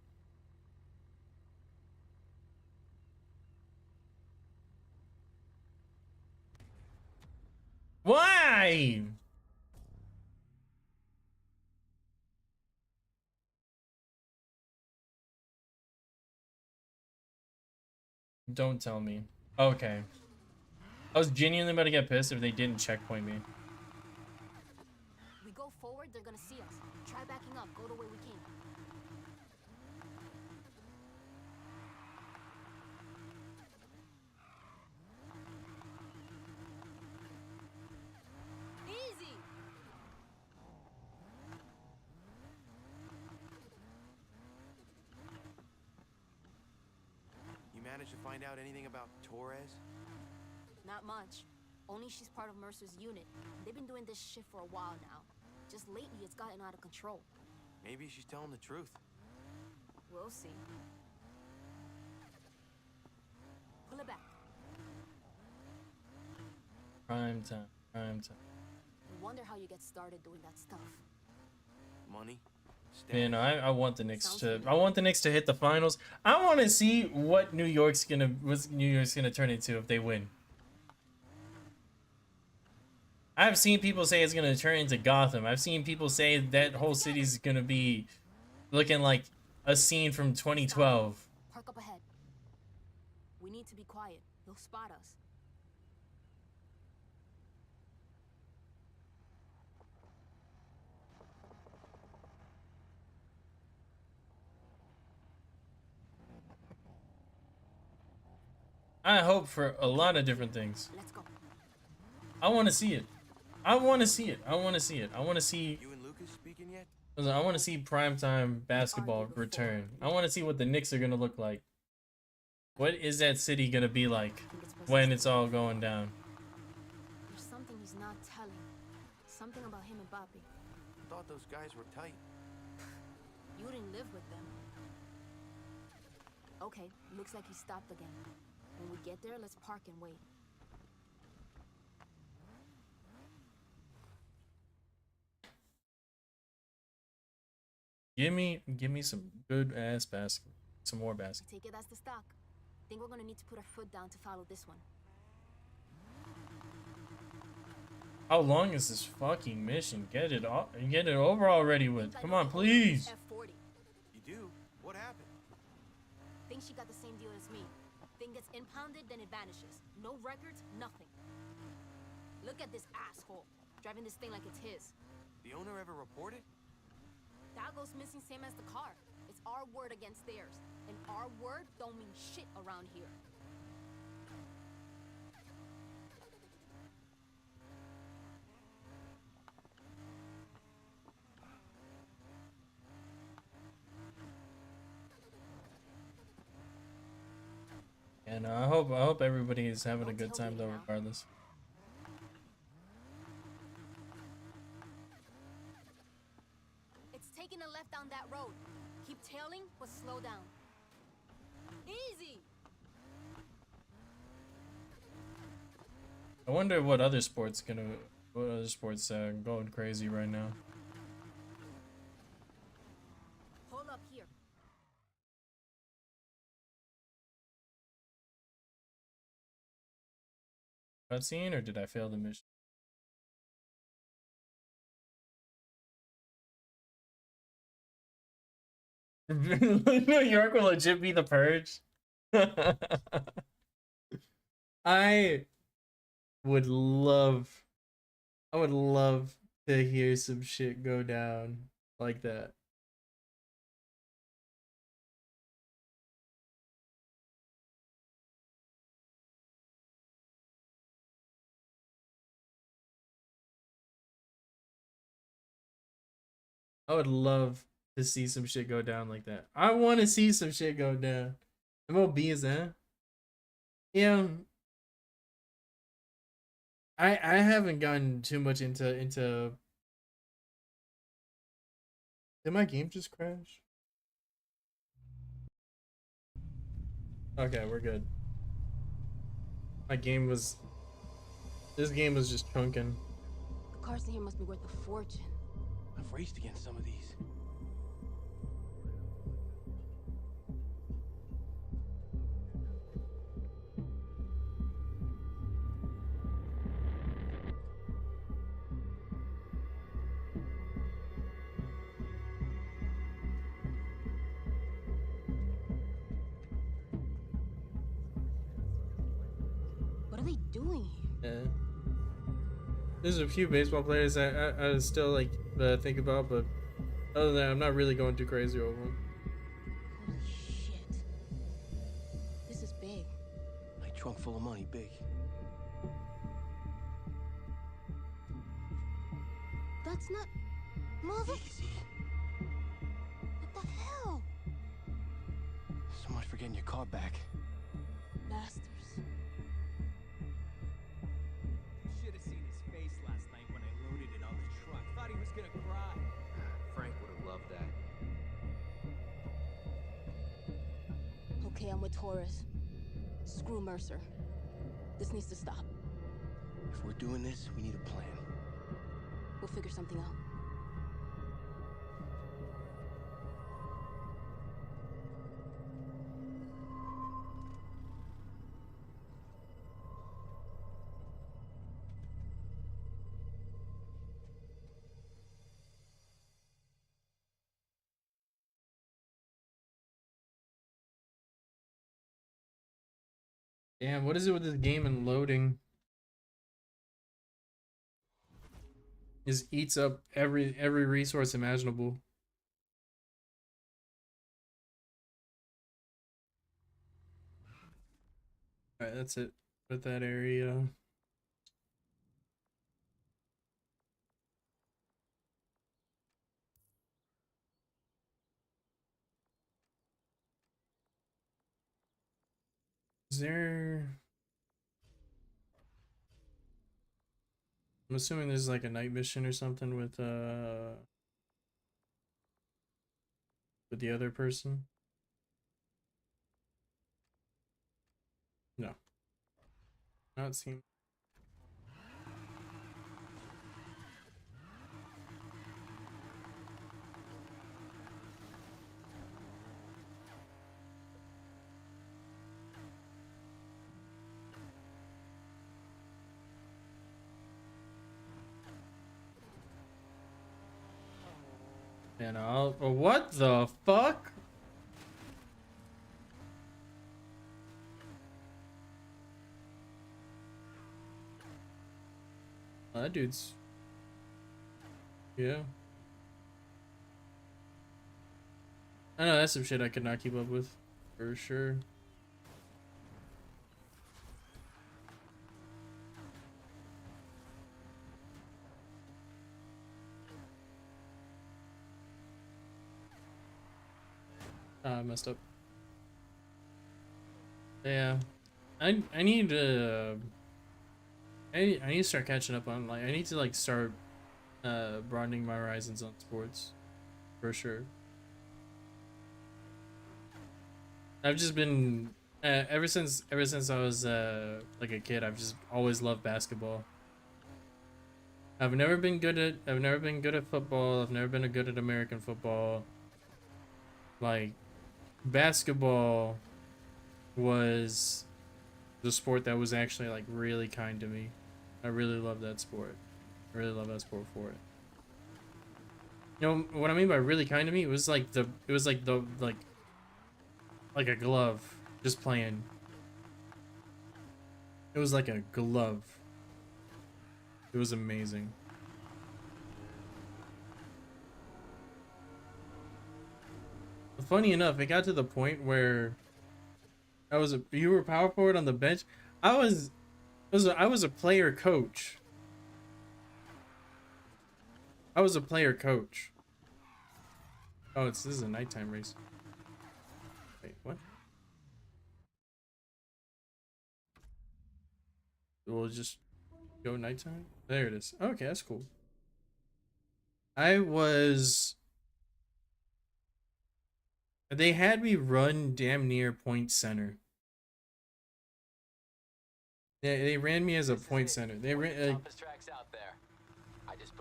Why? Don't tell me. Okay. I was genuinely about to get pissed if they didn't checkpoint me. We go forward, they're gonna see us. Try backing up. Go the way we came. Easy. You managed to find out anything about Torres? Not much. Only she's part of Mercer's unit. They've been doing this shit for a while now. Just lately, it's gotten out of control. Maybe she's telling the truth. We'll see. Pull it back. Prime time. Prime time. I wonder how you get started doing that stuff. Money? Man, I want the Knicks to. I want the Knicks to hit the finals. I want to see what New York's gonna turn into if they win. I've seen people say it's gonna turn into Gotham. I've seen people say that whole city's gonna be looking like a scene from 2012. Park up ahead. We need to be quiet. They'll spot us. I hope for a lot of different things. Let's go. I want to see it. I want to see it. I want to see it. I want to see. You and Lucas speaking yet? I want to see primetime basketball return. I want to see what the Knicks are gonna look like. What is that city gonna be like when it's all going down? There's something he's not telling. Something about him and Bobby. I thought those guys were tight. You didn't live with them. Okay, looks like he stopped again. When we get there, let's park and wait. Give me some good ass basketball. Some more basketball. Take it as the stock. Think we're gonna need to put our foot down to follow this one. How long is this fucking mission? Get it over already with. Come on, please. F40. You do? What happened? Think she got the same deal as me. Thing gets impounded, then it vanishes. No records, nothing. Look at this asshole, driving this thing like it's his. The owner ever reported? That goes missing same as the car. It's our word against theirs. And our word don't mean shit around here. And I hope everybody is having a Don't good time tailgate though, now. regardless. It's taking a left down that road. Keep tailing, but slow down. Easy! I wonder what other sports going crazy right now. Pull up here. Cutscene, or did I fail the mission? New York will legit be the purge. I would love to hear some shit go down like that. I would love to see some shit go down like that. I want to see some shit go down. MLB is that? Yeah. I haven't gotten too much into. Did my game just crash? Okay, we're good. My game was. This game was just chunking. The cars in here must be worth a fortune. I've raced against some of these. What are they doing here? Yeah. There's a few baseball players I still like think about, but other than that, I'm not really going too crazy over them. Holy shit. This is big. My trunk full of money, big. That's not... Mother... Easy. What the hell? So much for getting your car back. Bastards. Should have seen his face last night when I loaded it on the truck. Thought he was gonna cry. Frank would have loved that. Okay, I'm with Torres. Screw Mercer. This needs to stop. If we're doing this, we need a plan. We'll figure something out. Damn, what is it with this game and loading? Just eats up every resource imaginable. Alright, that's it with that area. Is there... I'm assuming there's like a night mission or something with the other person. No. Not seen. And what the fuck? Oh, that dude's. Yeah. I know that's some shit I could not keep up with. For sure. I messed up. Yeah. I need to I need to start catching up on, like, I need to like start broadening my horizons on sports. For sure. I've just been ever since I was like a kid, I've just always loved basketball. I've never been good at football. I've never been good at American football. Like, basketball was the sport that was actually like really kind to me. I really love that sport. I really love that sport for it. You know what I mean by really kind to me? It was like the like a glove just playing. It was like a glove. It was amazing. Funny enough, it got to the point where you were power forward on the bench. I was a player coach. I was a player coach. Oh, this is a nighttime race. Wait, what? We'll just go nighttime. There it is. Okay, that's cool. They had me run damn near point center. They ran me as a point center. They ran.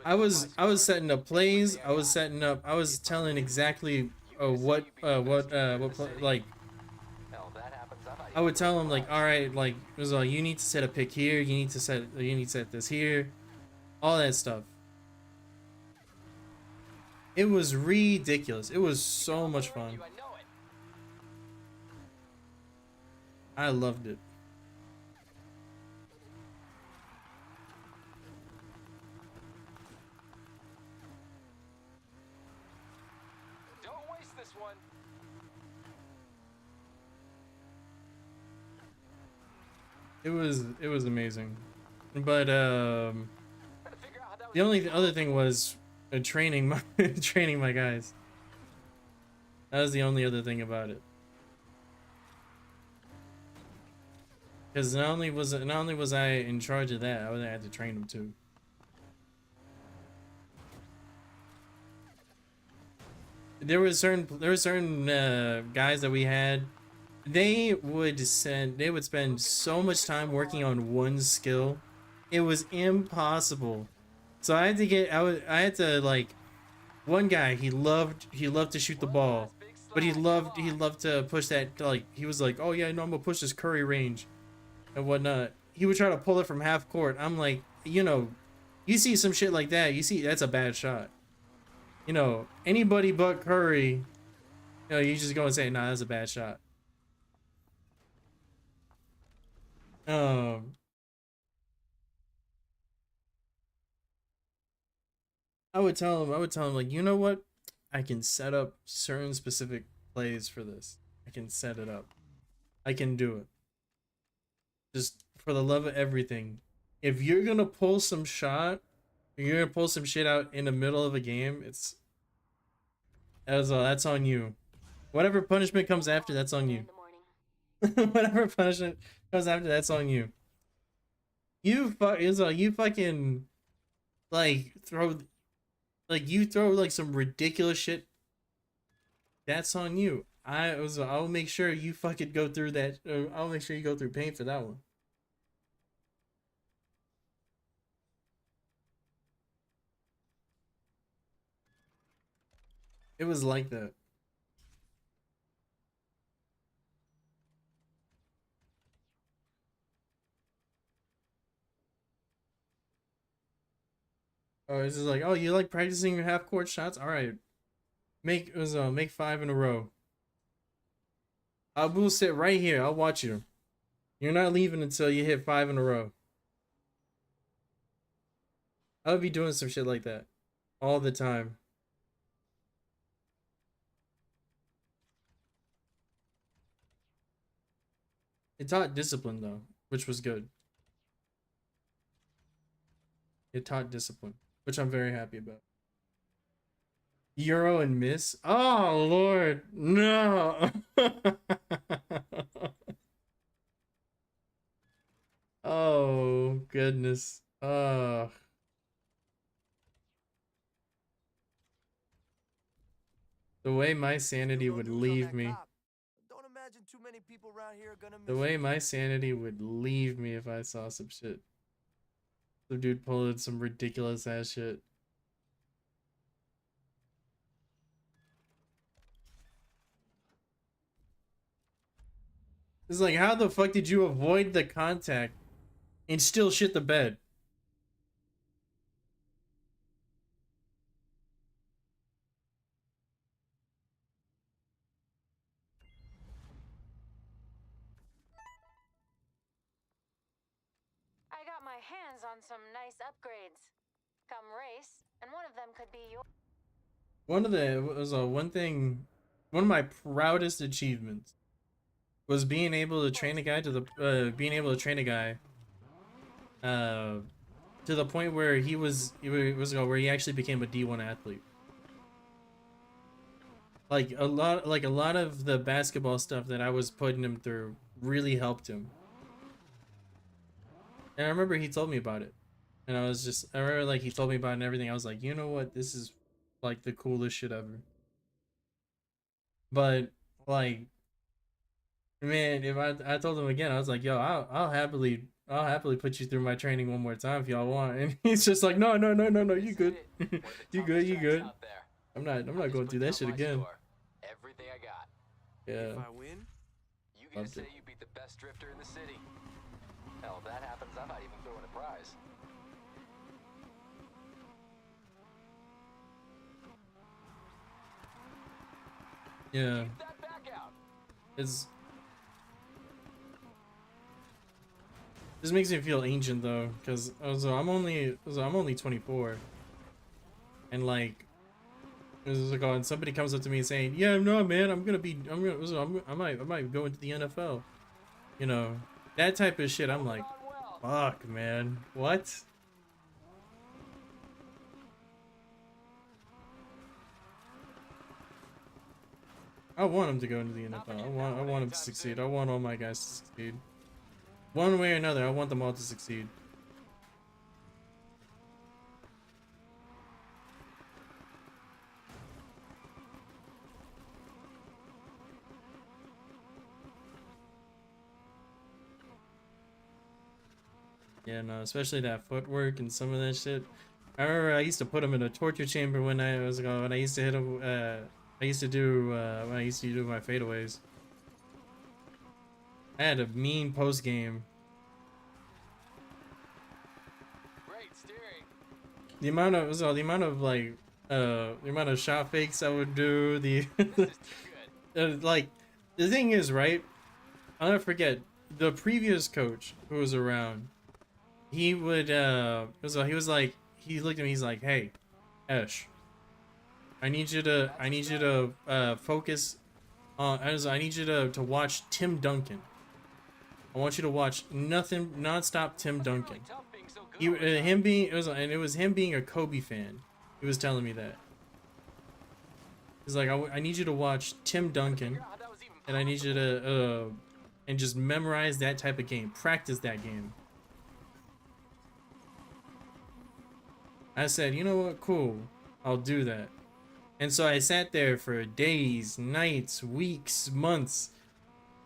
I was setting up plays. I was telling exactly like. I would tell them like, all right, like, it was like, you need to set a pick here. You need to set this here. All that stuff. It was ridiculous. It was so much fun. I loved it. Don't waste this one. It was amazing. But the only other thing was training my training my guys. That was the only other thing about it. Because not only was I in charge of that, I had to train them too. There were certain guys that we had. They would spend so much time working on one skill. It was impossible. So I had to like, one guy, he loved to shoot the ball, but he loved to push that, like, he was like, oh yeah, no, I'm gonna push this Curry range and whatnot. He would try to pull it from half court. I'm like, you see some shit like that, that's a bad shot. Anybody but Curry, you just go and say, nah, that's a bad shot. I would tell him like, you know what? I can set up certain specific plays for this. I can set it up. I can do it. Just for the love of everything. If you're gonna pull some shot, if you're gonna pull some shit out in the middle of a game, that's on you. Whatever punishment comes after, that's on you. Whatever punishment comes after, that's on you. You fucking like you throw like some ridiculous shit. That's on you. I'll make sure you fucking go through that. I'll make sure you go through pain for that one. It was like that. Oh, it's just like, oh, you like practicing your half court shots? All right, make 5 in a row. I will sit right here. I'll watch you. You're not leaving until you hit 5 in a row. I would be doing some shit like that all the time. It taught discipline though, which was good. It taught discipline, which I'm very happy about. Euro and miss? Oh Lord, no. Oh goodness. The way my sanity would leave me. Don't imagine too many people around here are gonna miss The way my sanity would leave me if I saw some shit. Some dude pulling some ridiculous ass shit. It's like, how the fuck did you avoid the contact and still shit the bed? I got my hands on some nice upgrades. Come race, and one of them could be your. One of the was one of my proudest achievements was being able to train a guy to the to the point where where he actually became a D1 athlete. Like a lot of the basketball stuff that I was putting him through really helped him. And I remember he told me about it. And I remember like he told me about it and everything. I was like, you know what? This is like the coolest shit ever. But like, man, if I told him again, I was like, yo, I'll happily put you through my training one more time if y'all want. And he's just like, no, you good. you good. I'm not going through that shit again. Everything I got. Yeah. If I win, You get to say you beat the best drifter in the city. Hell, if that happens, I might even throw in a prize. Yeah. Keep that back out. This makes me feel ancient though, because I'm only 24, and like, and somebody comes up to me saying, "Yeah, no, man, I might go into the NFL," you know, that type of shit. I'm like, fuck, man, what? I want him to go into the NFL. I want him to succeed. I want all my guys to succeed. One way or another, I want them all to succeed. Yeah, no, especially that footwork and some of that shit. I remember I used to put him in a torture chamber when I used to hit him. I used to do when I used to do my fadeaways. I had a mean post game. Great steering. The amount of shot fakes I would do. Like, the thing is, right? I'll never forget the previous coach who was around. He would he looked at me. He's like, "Hey, Esh, I need you to focus on. I need you to watch Tim Duncan. I want you to watch nothing nonstop Tim Duncan." It was him being a Kobe fan. He was telling me that. He's like, I need you to watch Tim Duncan, and I need you to and just memorize that type of game, practice that game. I said, you know what, cool, I'll do that. And so I sat there for days, nights, weeks, months,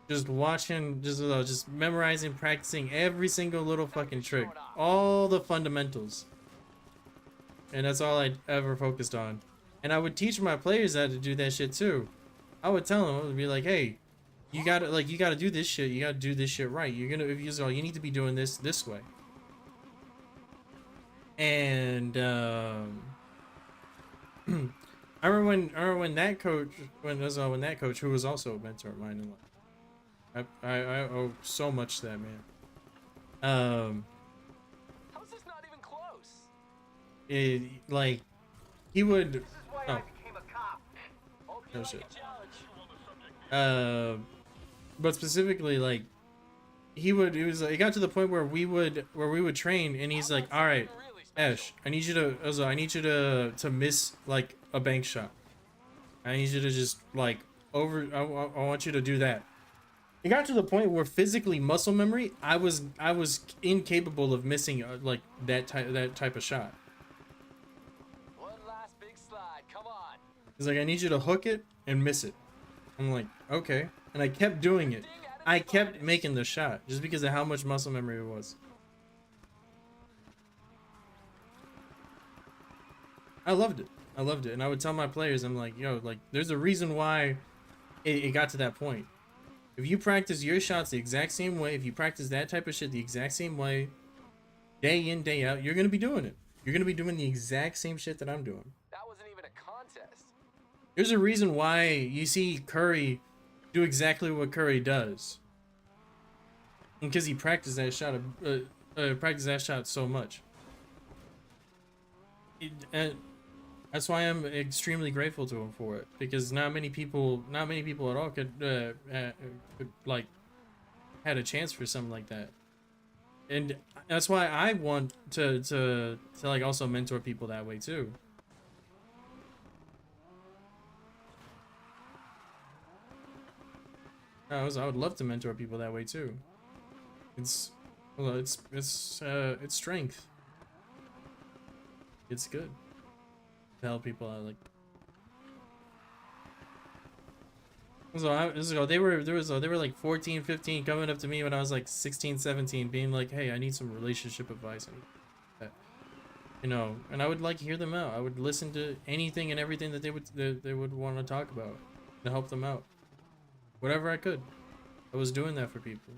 just watching, just memorizing, practicing every single little fucking trick, all the fundamentals. And that's all I ever focused on. And I would teach my players how to do that shit too. I would tell them, I would be like, hey, you gotta do this shit. You gotta do this shit right. You need to be doing this way. And I remember when that coach, when that coach, who was also a mentor of mine in life, I owe so much to that man. How's this not even close? like he would. Oh, no shit. But specifically, like it got to the point where we would train, and he's like, all right, Esh, I need you to miss like a bank shot. I need you to just like I want you to do that. It got to the point where physically muscle memory, I was incapable of missing like that type of shot. One last big slide. Come on. He's like, I need you to hook it and miss it. I'm like, okay, and I kept doing it. I kept making the shot just because of how much muscle memory it was. I loved it. I loved it, and I would tell my players, I'm like, yo, like, there's a reason why it got to that point. If you practice your shots the exact same way, if you practice that type of shit the exact same way, day in, day out, you're gonna be doing it. You're gonna be doing the exact same shit that I'm doing. That wasn't even a contest. There's a reason why you see Curry do exactly what Curry does, because he practiced that shot so much. And that's why I'm extremely grateful to him for it, because not many people at all could like had a chance for something like that. And that's why I want to like also mentor people that way too. I would love to mentor people that way too. It's strength. It's good to help people out. Like, so they were like 14, 15 coming up to me when I was like 16, 17, being like, hey, I need some relationship advice, you know, and I would like hear them out. I would listen to anything and everything that they would want to talk about to help them out. Whatever I could. I was doing that for people.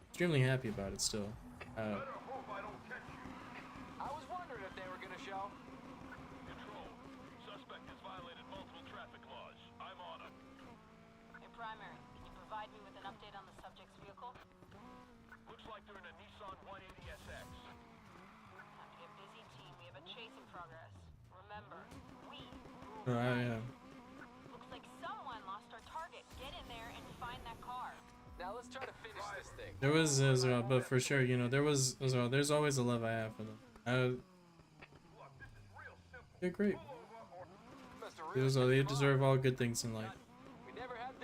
Extremely happy about it still. I was wondering if they were gonna show. Control. Suspect has violated multiple traffic laws. I'm on it. Your primary, can you provide me with an update on the subject's vehicle? Looks like they're in a Nissan 180SX. Time to get busy, team. We have a chase in progress. Remember, we Yeah. Looks like someone lost our target. Get in there and find that car. Now let's try to finish this thing. There was, but for sure, you know, there's always a love I have for them. They're great. They deserve all good things in life.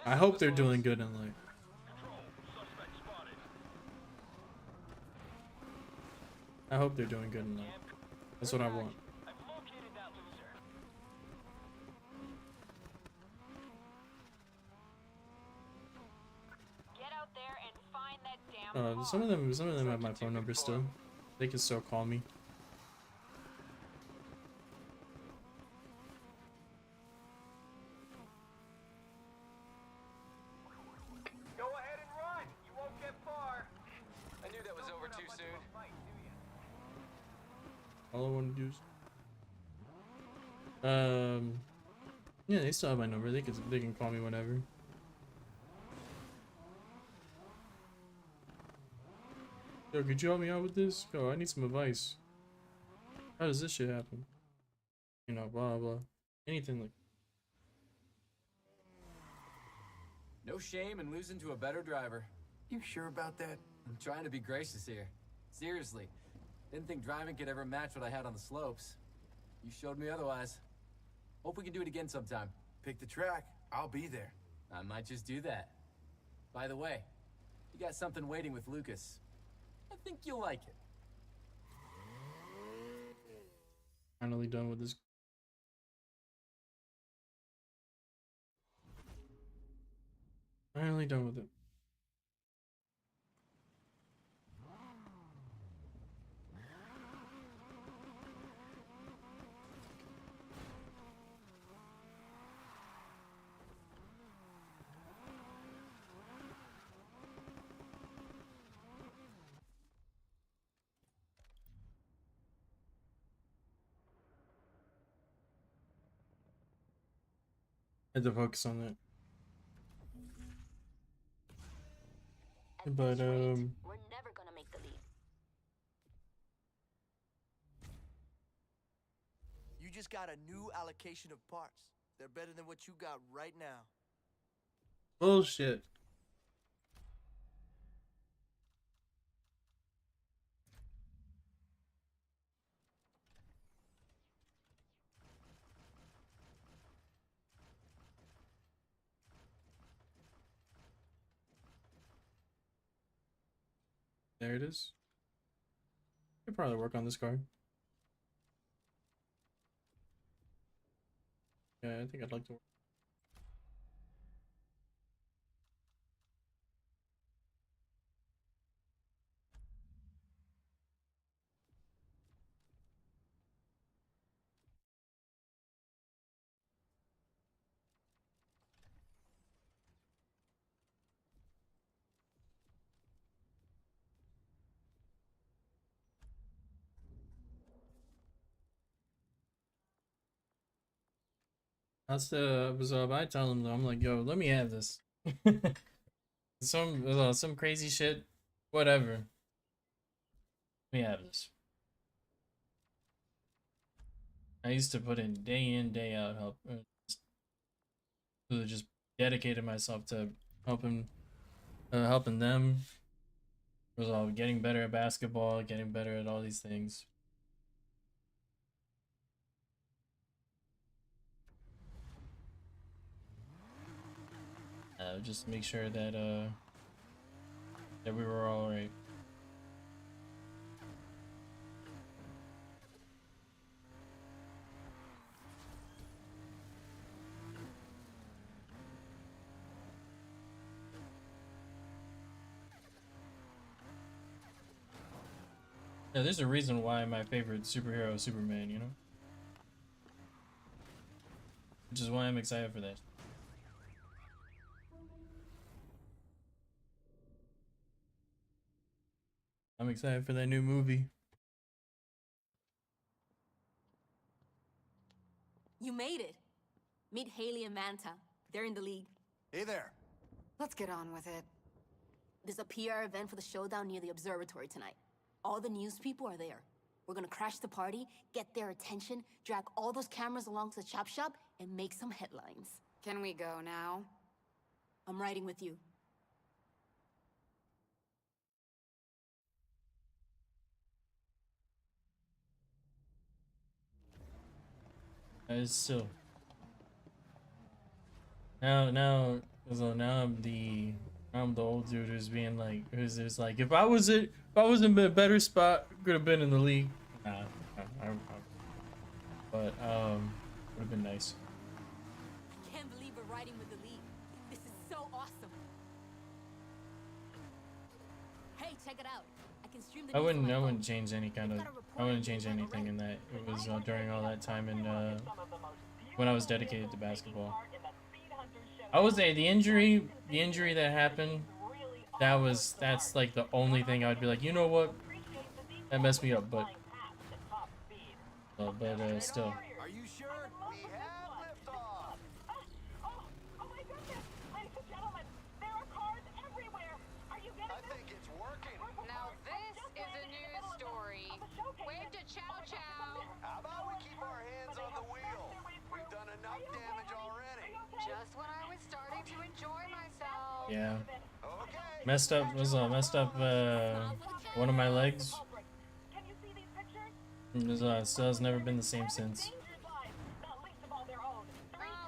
I hope they're doing good in life. I hope they're doing good in life. That's what I want. Some of them have my phone number still. They can still call me. Go ahead and run. You won't get far. I knew that was over too soon. All I want to do is, yeah, they still have my number. They can call me whenever. Yo, could you help me out with this? Yo, I need some advice. How does this shit happen? You know, blah blah. Anything like. No shame in losing to a better driver. You sure about that? I'm trying to be gracious here. Seriously. Didn't think driving could ever match what I had on the slopes. You showed me otherwise. Hope we can do it again sometime. Pick the track. I'll be there. I might just do that. By the way, you got something waiting with Lucas. I think you'll like it. Finally done with this. Finally done with it. Had to focus on that. But We're never gonna make the leap. just got a new allocation of parts. They're better than what you got right now. Bullshit. There it is. Could probably work on this card. Yeah, I think I'd like to work. That's the episode. I tell him though, I'm like, yo, let me have this. Some crazy shit, whatever. Let me have this. I used to put in, day out, help, just dedicated myself to helping them. Was all getting better at basketball, getting better at all these things. Just make sure that that we were all right. Yeah, there's a reason why my favorite superhero is Superman, you know? Which is why I'm excited for that. I'm excited for that new movie. You made it. Meet Haley and Manta. They're in the league. Hey there. Let's get on with it. There's a PR event for the showdown near the observatory tonight. All the news people are there. We're gonna crash the party, get their attention, drag all those cameras along to the chop shop, and make some headlines. Can we go now? I'm riding with you. Still. Now I'm the old dude who's being like, who's just like, if I was in a better spot, could have been in the league. Nah, but would have been nice. I can't believe we're riding with the league. This is so awesome. Hey, check it out. I can stream the I news on my phone. wouldn't change any kind of, I wouldn't change anything in that. It was during all that time in when I was dedicated to basketball. I would say the injury that happened, that's like the only thing I'd be like, you know what, that messed me up, but still. Are you sure? We have liftoff. Oh my goodness! Ladies and gentlemen, there are cars everywhere. Are you getting I think it's working. Now this is a news story. Wave to Chow Chow. How about we keep our hands on the wheel? We've done enough damage already. Just when I was starting to enjoy myself. Yeah. Okay. Messed up one of my legs. Can you see these pictures? Still has never been the same since. Not least of all their own.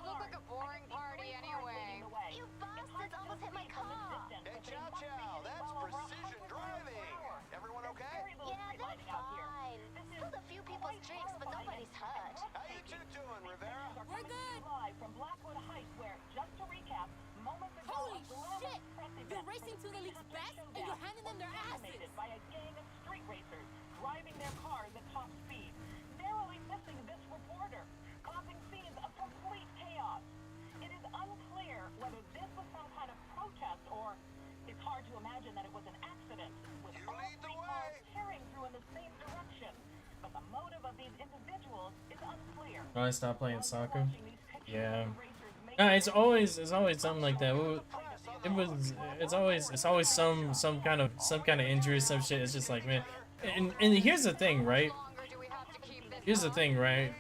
Look like a boring party anyway. You bastards almost hit my car. Hey, Chow Chow, that's precision driving. Everyone okay? Yeah, they're fine. Pulled a few people's cheeks, but nobody's hurt. How you two doing, Rivera? We're good. Live from Blackwood Heights, where, just to recap, moments ago, Holy a glamorous shit! press You're event racing to the was league's a best, showdown and you're handing them their asses! dominated by a gang of street racers driving their cars at top speed, narrowly missing this reporter, causing scenes of complete chaos. It is unclear whether this was some kind of protest or it's hard to imagine that it was an accident, with You all lead the three cars way. tearing through in the same direction. But the motive of these individuals is unclear. Oh, I stopped playing soccer. Watching these pictures Yeah. of the racers make It's always something like that. It's always some kind of injury, some shit. It's just like, man. And here's the thing, right? Longer do we have to keep this Here's the up? thing, right?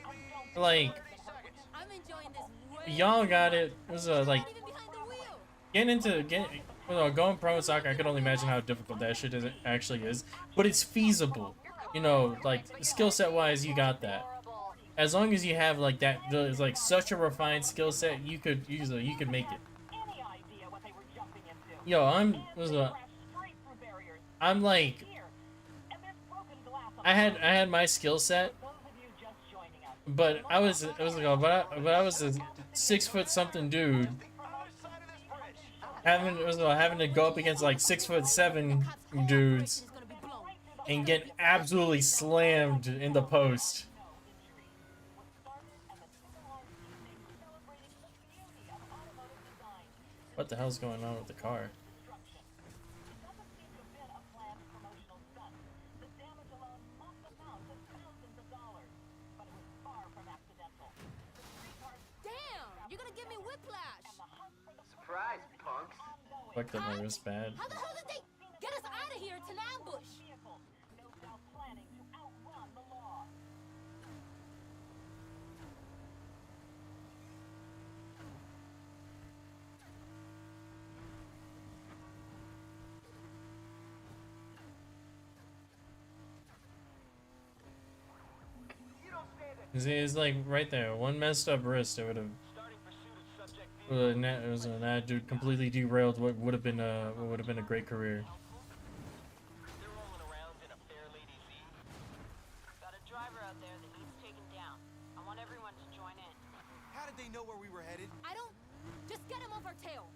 like I'm enjoying this way. y'all got it. It was like Not even behind the wheel. going pro in soccer. I could only imagine how difficult that shit actually is, but it's feasible. You know, like skill set wise, you got that. As long as you have like that, it's like such a refined skill set, you could make it. Yo, I'm like, I had my skill set, but I was a 6 foot something dude having to go up against like 6'7" dudes and get absolutely slammed in the post. What the hell's going on with the car? Damn, you're gonna give me whiplash. Surprise, punks. Fucked up my wrist bad. How the hell did they get us out of here? It's an ambush. It's like right there. One messed up wrist, it would have. That dude completely derailed what would have been a great career. Got a driver out there that needs taken down. I want everyone to join in. How did they know where we were headed? I don't. Just get him off our tail.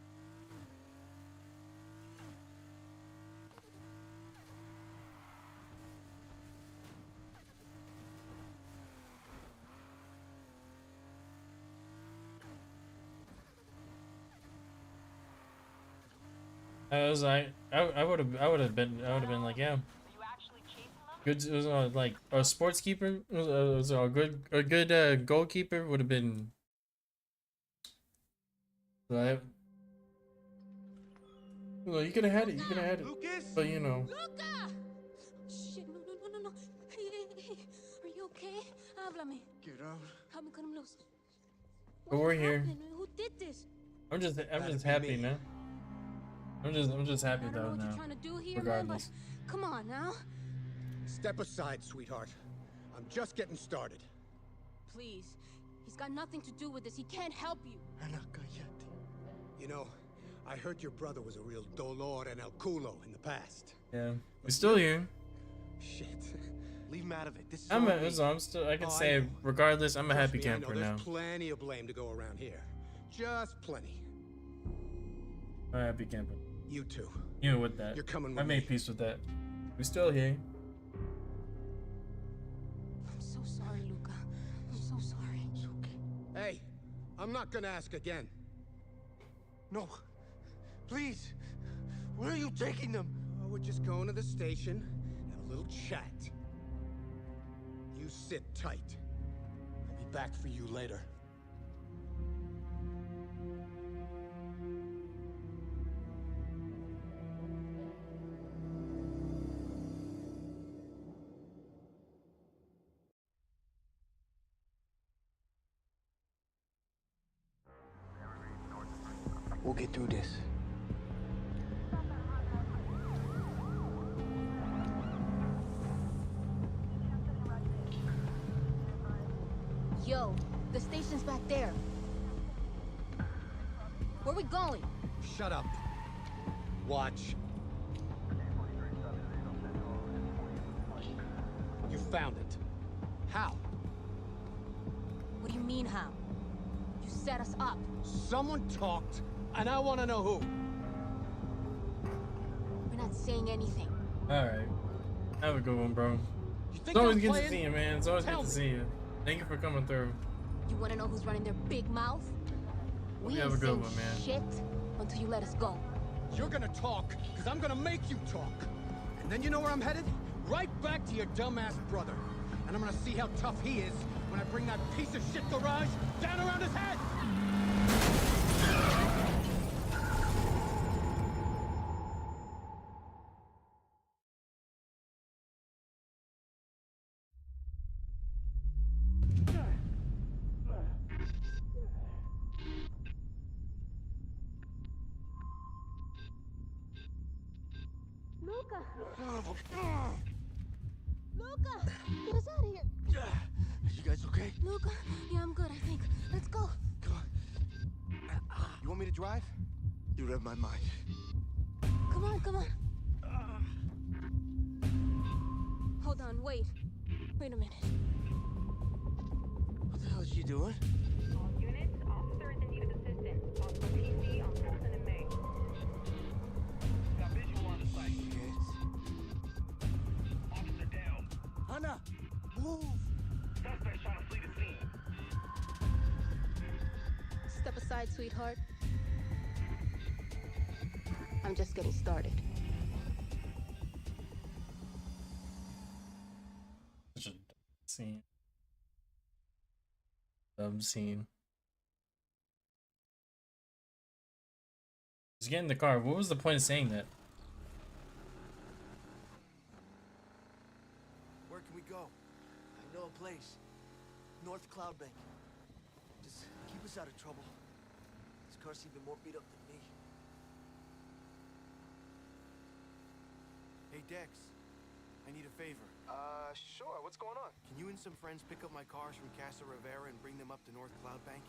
I was like, I would have been like, yeah. Good, it was like a sports keeper. It was a good goalkeeper would have been. Like, well, you could have had it. You could have had it. Lucas? But you know. Luca! Shit! No! Hey! Are you okay? Háblame. Get out. Help me cut him loose. But we're here. Happening? Who did this? I'm just happy, man. I'm just happy I don't know though what now. you're trying to do here, man, but Regardless. come on now. Step aside, sweetheart. I'm just getting started. Please. He's got nothing to do with this. He can't help you. You know, I heard your brother was a real dolor and el culo in the past. Yeah, we're still here. Shit. Leave him out of it. This is I'm still. I can say, regardless, I'm a Trust happy me, I camper know now. there's plenty of blame to go around here. Just plenty. I'm a happy camper. You too. You know with that. You're coming with I made me. peace with that. We're still here. I'm so sorry, Luca. I'm so sorry. It's okay. Hey, I'm not gonna ask again. No. Please. Where are you taking them? Oh, we're just going to the station, have a little chat. You sit tight. I'll be back for you later. We'll get through this. Yo, the station's back there. Where we going? Shut up. Watch. You found it. How? What do you mean, how? You set us up. Someone talked, and I want to know who. We're not saying anything. Alright. Have a good one, bro. You It's think always I'm good to playing? see you, man. It's always Tell good to me. see you. Thank you for coming through. You want to know who's running their big mouth? We You have ain't a good saying one, man. shit until you let us go. You're gonna talk, because I'm gonna make you talk. And then you know where I'm headed? Right back to your dumbass brother. And I'm gonna see how tough he is when I bring that piece of shit garage down around his head! Luca, get us out of here. You guys okay? Luca, yeah, I'm good, I think. Let's go. Come on. You want me to drive? You read my mind. Come on, come on. Hold on, wait. Wait a minute. What the hell is she doing? All units, officer is in need of assistance. Possible PC on Colton and May. Got visual on the site. Kids. Officer down. Hannah, move! Suspect trying to flee the scene. Step aside, sweetheart. I'm just getting started. Such a dumb scene. Dumb scene. Just get in the car. What was the point of saying that? Where can we go? I know a place. North Cloud Bank. Just keep us out of trouble. This car's even more beat up than me. Hey, Dex. I need a favor. Sure. What's going on? Can you and some friends pick up my cars from Casa Rivera and bring them up to North Cloud Bank?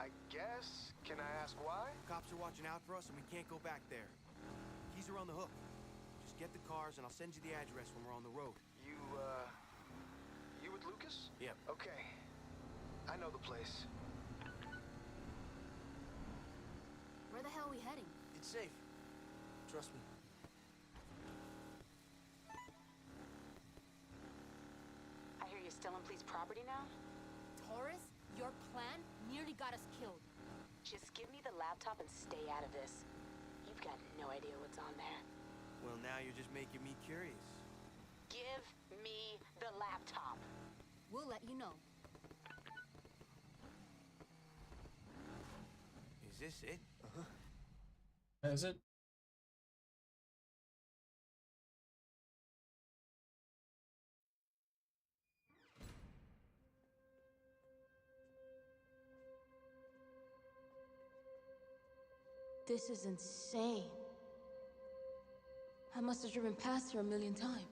I guess. Can I ask why? Cops are watching out for us and we can't go back there. Keys are on the hook. Just get the cars and I'll send you the address when we're on the road. You with Lucas? Yep. Okay. I know the place. Where the hell are we heading? It's safe. Trust me. I hear you're still on police property now? Taurus, your plan nearly got us killed. Just give me the laptop and stay out of this. You've got no idea what's on there. Well, now you're just making me curious. Give me the laptop. We'll let you know. Is this it? Is it? This is insane. I must have driven past here 1,000,000 times.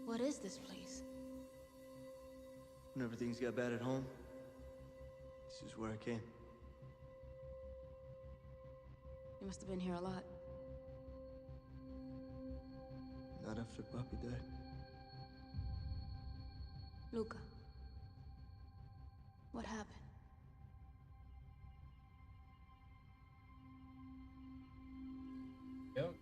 What is this place? When everything's got bad at home, this is where I came. You must have been here a lot. Not after Papi died. Luca, what happened? Yep.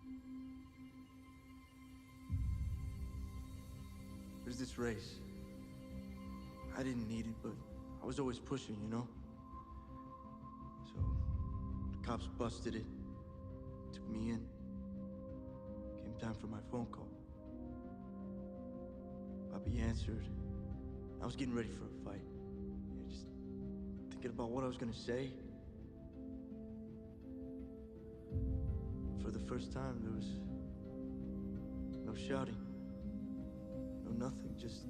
There's this race. I didn't need it, but I was always pushing, you know? So, the cops busted it, took me in. Came time for my phone call. Papi answered. I was getting ready for a fight. Yeah, just thinking about what I was gonna say. For the first time, there was no shouting, no nothing, just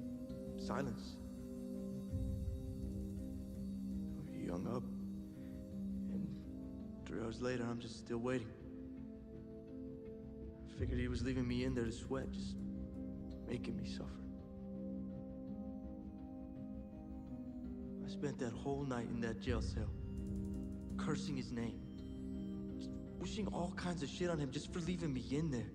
silence. He hung up, and 3 hours later, I'm just still waiting. I figured he was leaving me in there to sweat, just making me suffer. I spent that whole night in that jail cell, cursing his name. Wishing all kinds of shit on him just for leaving me in there.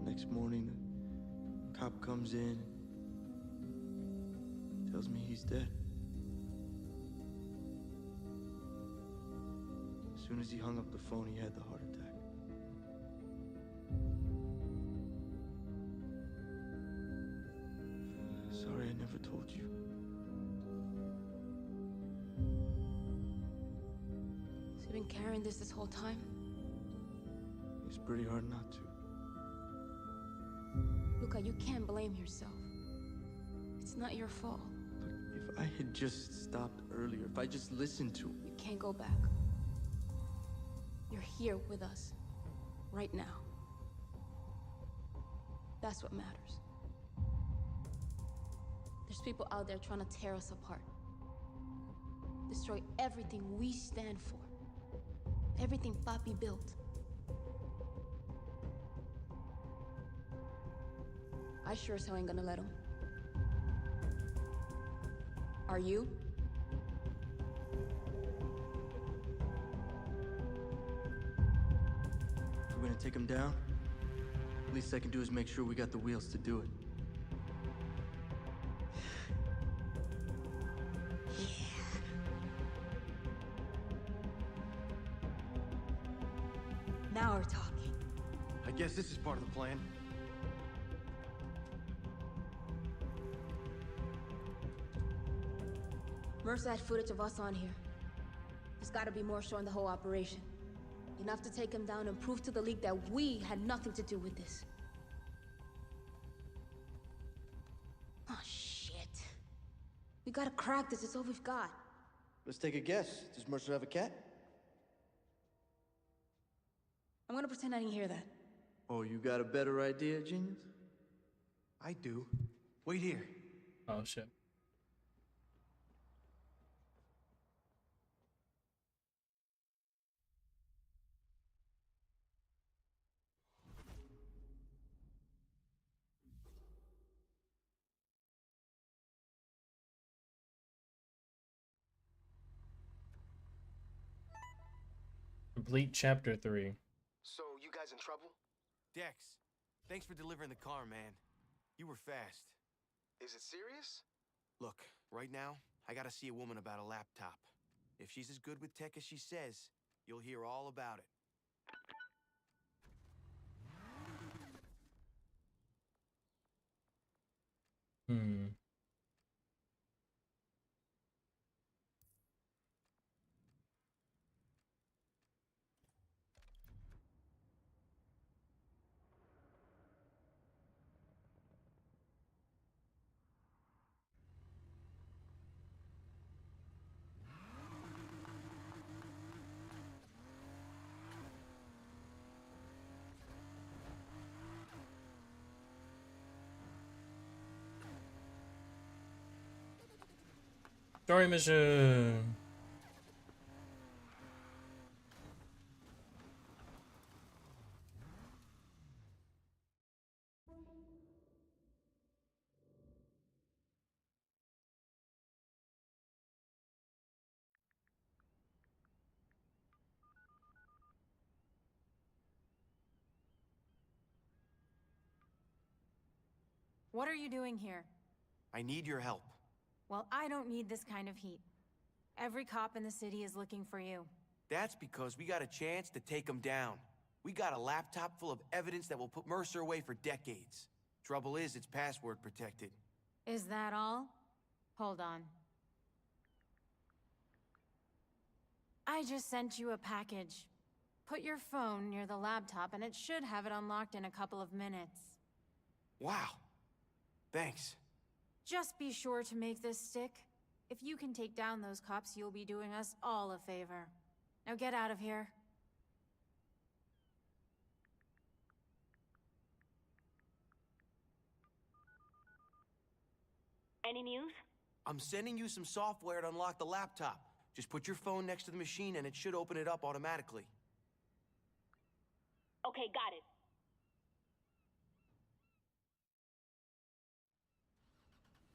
Next morning, the cop comes in, tells me he's dead. As soon as he hung up the phone, he had the heart attack. Sorry I never told you. So you've been carrying this whole time? It's pretty hard not to. Luca, you can't blame yourself. It's not your fault. But if I had just stopped earlier, if I just listened to him... You can't go back. You're here with us. Right now. That's what matters. There's people out there trying to tear us apart. Destroy everything we stand for. Everything Papi built. I sure as hell ain't gonna let him. Are you? If we're gonna take him down, least I can do is make sure we got the wheels to do it. Now we're talking. I guess this is part of the plan. Mercer had footage of us on here. There's gotta be more showing the whole operation. Enough to take him down and prove to the League that we had nothing to do with this. Oh, shit. We gotta crack this, it's all we've got. Let's take a guess. Does Mercer have a cat? I'm gonna pretend I didn't hear that. Oh, you got a better idea, genius? I do. Wait here. Oh shit. Complete chapter 3. So, you guys in trouble? Dex, thanks for delivering the car, man. You were fast. Is it serious? Look, right now, I gotta see a woman about a laptop. If she's as good with tech as she says, you'll hear all about it. Hmm. Story mission. What are you doing here? I need your help. Well, I don't need this kind of heat. Every cop in the city is looking for you. That's because we got a chance to take him down. We got a laptop full of evidence that will put Mercer away for decades. Trouble is, it's password protected. Is that all? Hold on. I just sent you a package. Put your phone near the laptop and it should have it unlocked in a couple of minutes. Wow. Thanks. Just be sure to make this stick. If you can take down those cops, you'll be doing us all a favor. Now get out of here. Any news? I'm sending you some software to unlock the laptop. Just put your phone next to the machine and it should open it up automatically. Okay, got it.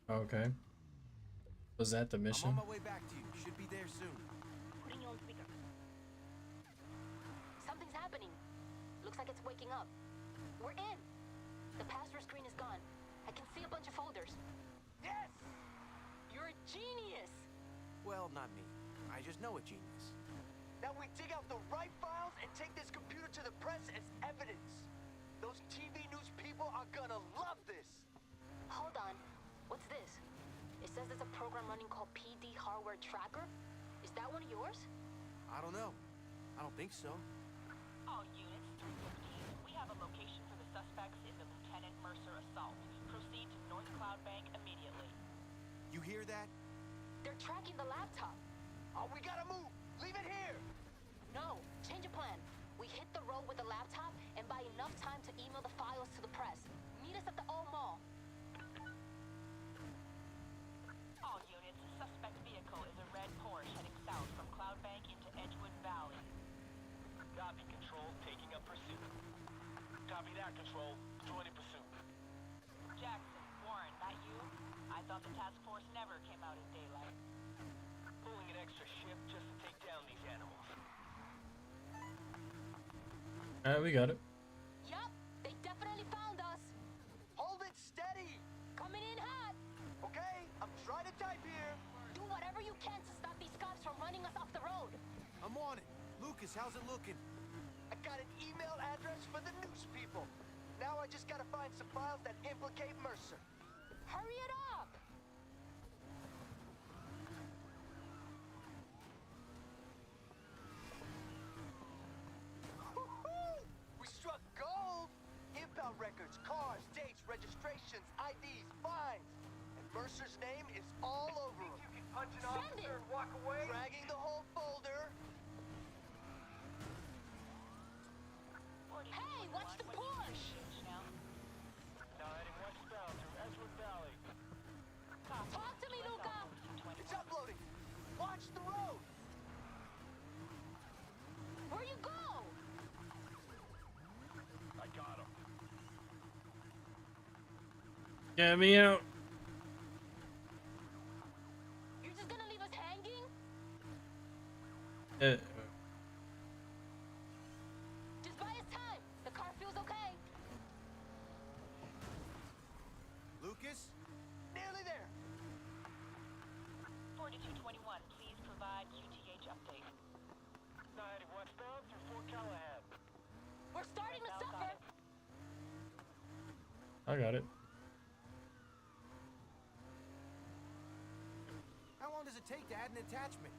Okay. Was that the mission? I'm on my way back to you. Should be there soon. Putting you on speaker. Something's happening. Looks like it's waking up. We're in. The password screen is gone. I can see a bunch of folders. Yes! You're a genius! Well, not me. I just know a genius. Now we dig out the right files and take this computer to the press as evidence. Those TV news people are gonna love this. Hold on. What's this? It says there's a program running called PD Hardware Tracker. Is that one of yours? I don't know. I don't think so. All units, 315. We have a location for the suspects in the Lieutenant Mercer assault. Proceed to North Cloud Bank immediately. You hear that? They're tracking the laptop. Oh, we gotta move. Leave it here. No, change of plan. We hit the road with the laptop and buy enough time to email the files to the press. Meet us at the O Mall. All units, suspect vehicle is a red Porsche heading the task force never came out in daylight. Pulling an extra shift just to take down these animals. We got it. Yup, they definitely found us. Hold it steady. Coming in hot. Okay, I'm trying to type here. Do whatever you can to stop these cops from running us off the road. I'm on it. Lucas, how's it looking? I got an email address for the news people. Now I just gotta find some files that implicate Mercer. Hurry it up. We struck gold! Impound records, cars, dates, registrations, IDs, fines. And Mercer's name is all over them. You can punch an Send it. and walk away. Dragging the whole folder. Hey, watch the Porsche. Now Heading westbound through Edgewood Valley. Talk to me, Luca. It's uploading. Watch the road. Where you go? I got him. Get me out. You're just gonna leave us hanging? Just buy us time. The car feels okay. Lucas? Nearly there. 4221, please provide QTH update. Now heading westbound through Fort Callahan. We're starting to suffer. I got it. How long does it take to add an attachment?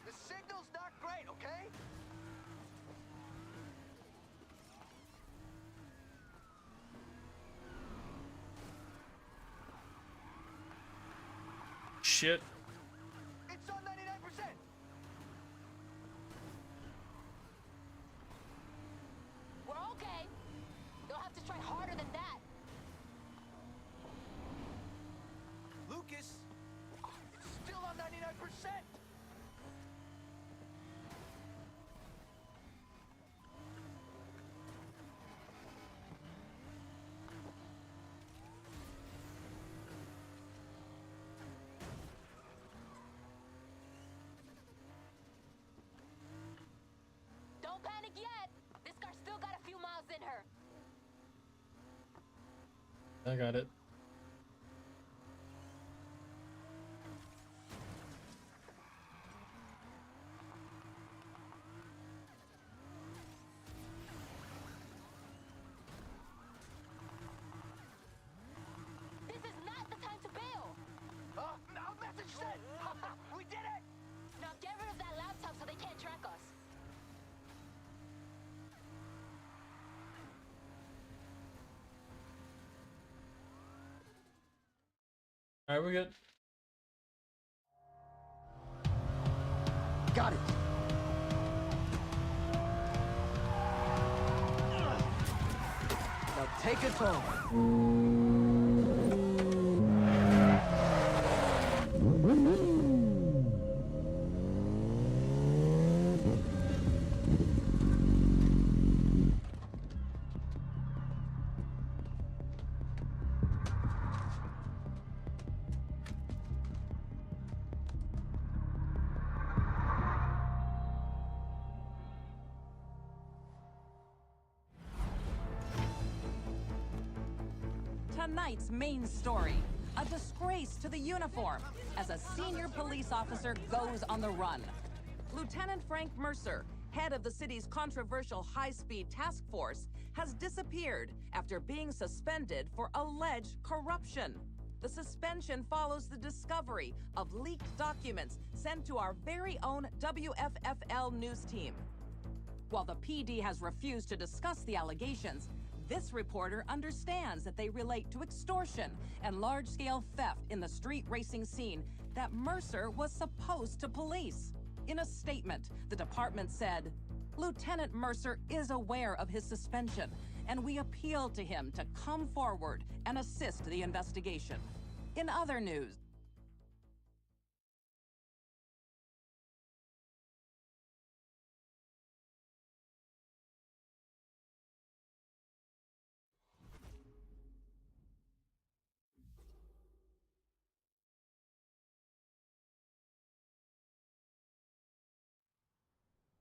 The signal's not great, okay? Shit. It's on 99%. We're okay. You'll have to try harder than that. Lucas, it's still on 99%. Don't panic yet. This car's still got a few miles in her. I got it. This is not the time to bail. Our message said, we did it. Now get rid of that laptop so they can't track us. All right, we're good. Got it. Now take us home. Tonight's main story, a disgrace to the uniform as a senior police officer goes on the run. Lieutenant Frank Mercer, head of the city's controversial high-speed task force, has disappeared after being suspended for alleged corruption. The suspension follows the discovery of leaked documents sent to our very own WFFL news team. While the PD has refused to discuss the allegations, this reporter understands that they relate to extortion and large-scale theft in the street racing scene that Mercer was supposed to police. In a statement, the department said, Lieutenant Mercer is aware of his suspension, and we appeal to him to come forward and assist the investigation. In other news,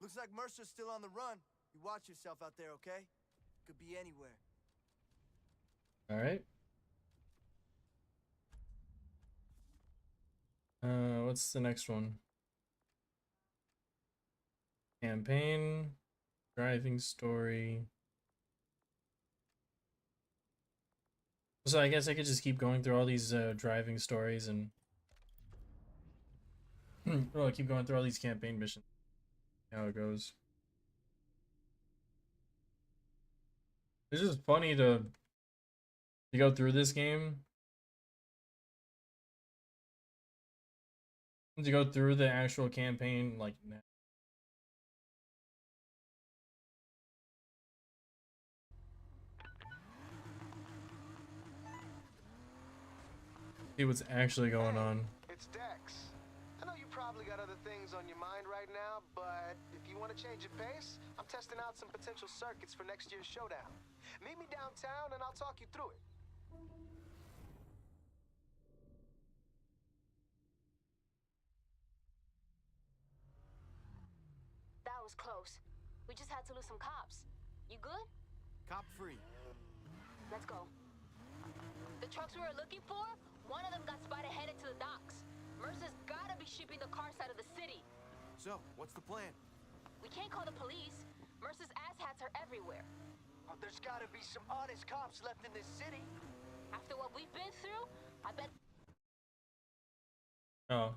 Looks like Mercer's still on the run. You watch yourself out there, okay? Could be anywhere. All right. What's the next one? Campaign, driving story. So I guess I could just keep going through all these driving stories and well, keep going through all these campaign missions. How it goes. It's just funny to go through this game. To go through the actual campaign like now. See what's actually going on. It's Dex. I know you probably got other things on your mind right now, but if you want to change your pace, I'm testing out some potential circuits for next year's showdown. Meet me downtown and I'll talk you through it. That was close. We just had to lose some cops. You good? Cop free. Let's go. The trucks we were looking for, one of them got spotted headed to the docks. Mercer's gotta be shipping the cars out of the city. So, what's the plan? We can't call the police. Mercer's asshats are everywhere. Oh, there's gotta be some honest cops left in this city. After what we've been through, I bet... Oh.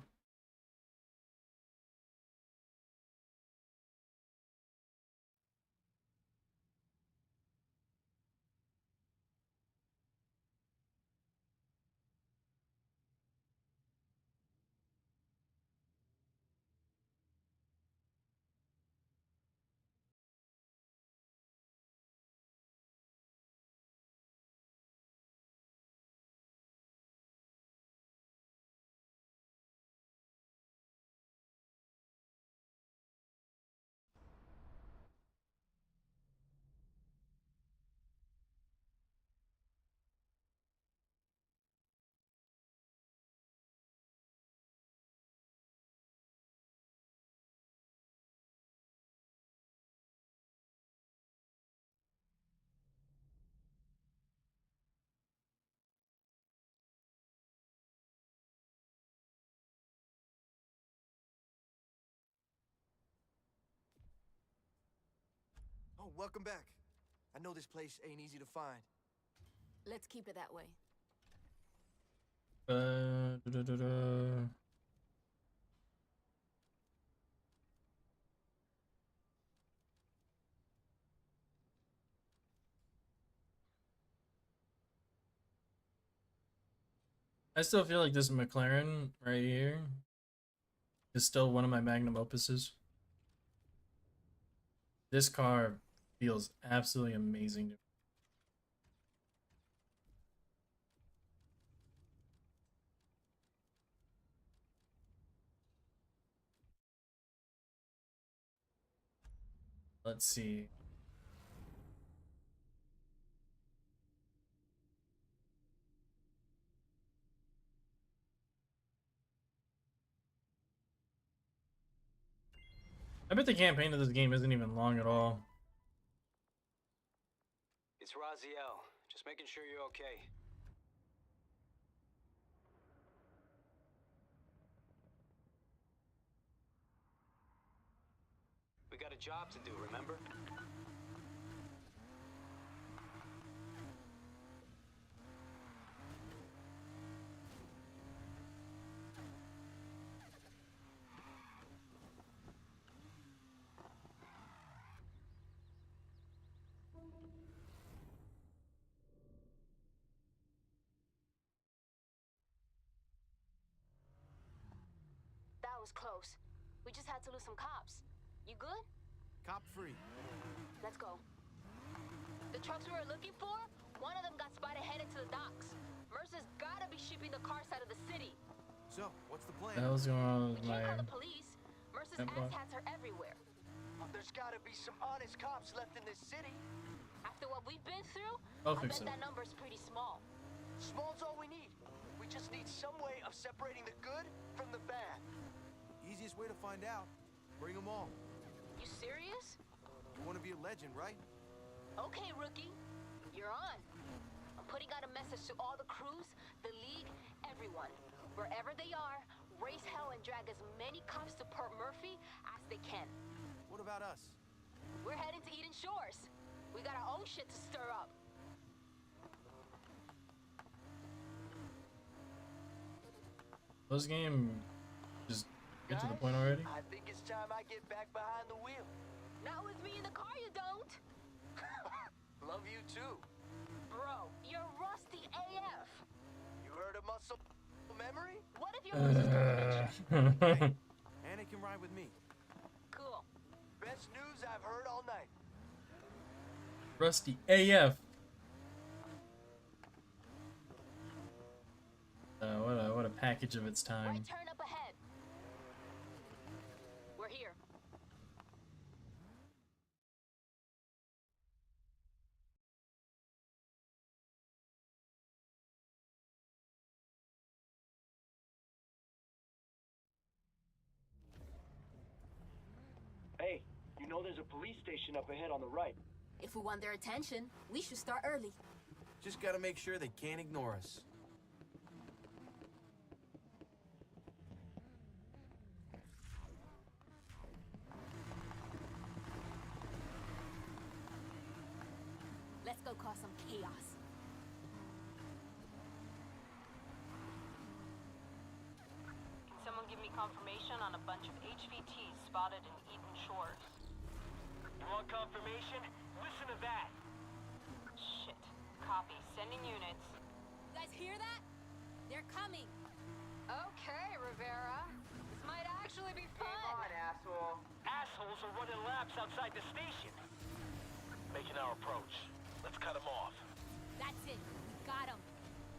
Oh, welcome back. I know this place ain't easy to find. Let's keep it that way. Da-da-da. I still feel like this McLaren right here is still one of my magnum opuses. This car feels absolutely amazing to me. Let's see. I bet the campaign of this game isn't even long at all. It's Raziel. Just making sure you're okay. We got a job to do, remember? That was close. We just had to lose some cops. You good? Cop free. Let's go. The trucks we were looking for, one of them got spotted headed to the docks. Mercer's gotta be shipping the cars out of the city. So, what's the plan? What the hell's going on with We my... can't call the police. Mercer's asshats are everywhere. Oh, there's gotta be some honest cops left in this city. After what we've been through, I'll I fix bet it. that number's pretty small. Small's all we need. We just need some way of separating the good from the bad. Easiest way to find out. Bring them all. You serious? You want to be a legend, right? Okay, rookie. You're on. I'm putting out a message to all the crews, the league, everyone. Wherever they are, raise hell and drag as many cops to Port Murphy as they can. What about us? We're heading to Eden Shores. We got our own shit to stir up. This game just get to the point already. I think it's time I get back behind the wheel. Not with me in the car, you don't. Love you too. Bro, you're rusty AF. You heard of muscle memory? What if your muscles Anna can ride with me. Cool. Best news I've heard all night. Rusty AF. What a package of its time. Right turn up ahead. We're here. Hey, you know there's a police station up ahead on the right. If we want their attention, we should start early. Just gotta make sure they can't ignore us. Let's go cause some chaos. Can someone give me confirmation on a bunch of HVTs spotted in Eden Shores? You want confirmation? Listen to that. Shit. Copy. Sending units. You guys hear that? They're coming. Okay, Rivera. This might actually be fun. asshole. Assholes are running laps outside the station. Making our approach. Let's cut them off. That's it. We got them.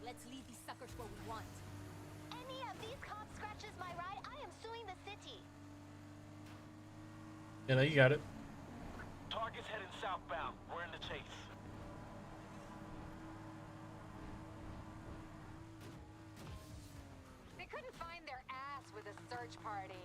Let's lead these suckers where we want. Any of these cops scratches my ride, I am suing the city. Yeah, you got it. Target's heading southbound. We're in the chase. They couldn't find their ass with a search party.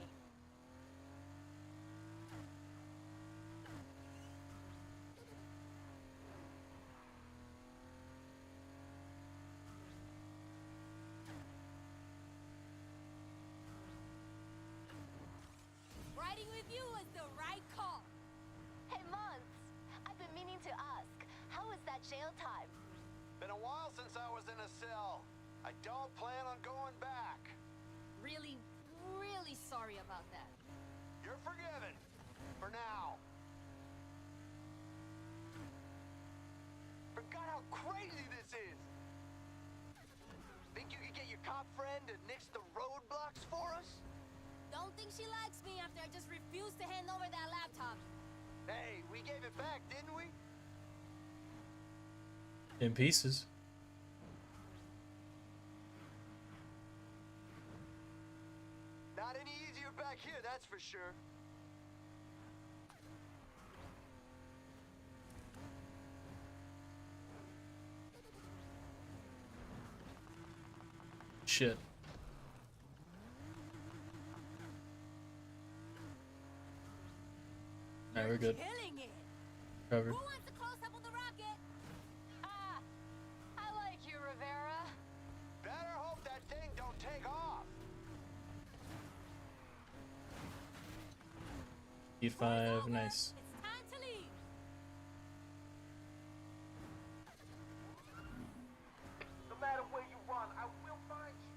Riding with you was the right call. Hey, Mons, I've been meaning to ask, how is that jail time? Been a while since I was in a cell. I don't plan on going back. Really, really sorry about that. You're forgiven. For now. Forgot how crazy this is. Think you could get your cop friend to nix the roadblocks for us? Don't think she likes me after I just refused to hand over that laptop. Hey, we gave it back, didn't we? In pieces. Not any easier back here, that's for sure. Shit. Alright, we're good. Killing it. Covered. Who wants a close up on the rocket? Ah, I like you, Rivera. Better hope that thing don't take off. E5, nice. It's time to leave. No matter where you run, I will find you.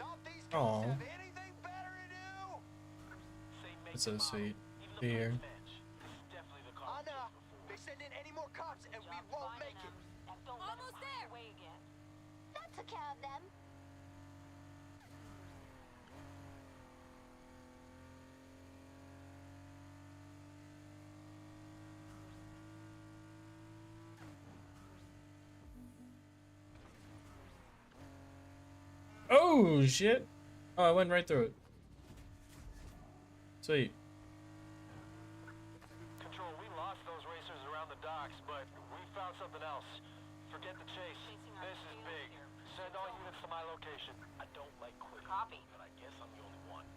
Don't these Aw. cops have anything better to do? That's so sweet. Here. Anna, they send in any more cops and we won't make it. And don't let them Almost find there. their way again. That took care of them. Oh shit! Oh, I went right through it. Sweet. Control, we lost those racers around the docks, but we found something else. Forget the chase. This is big. Send all units to my location. I don't like quitting. Copy. But I guess I'm the only one.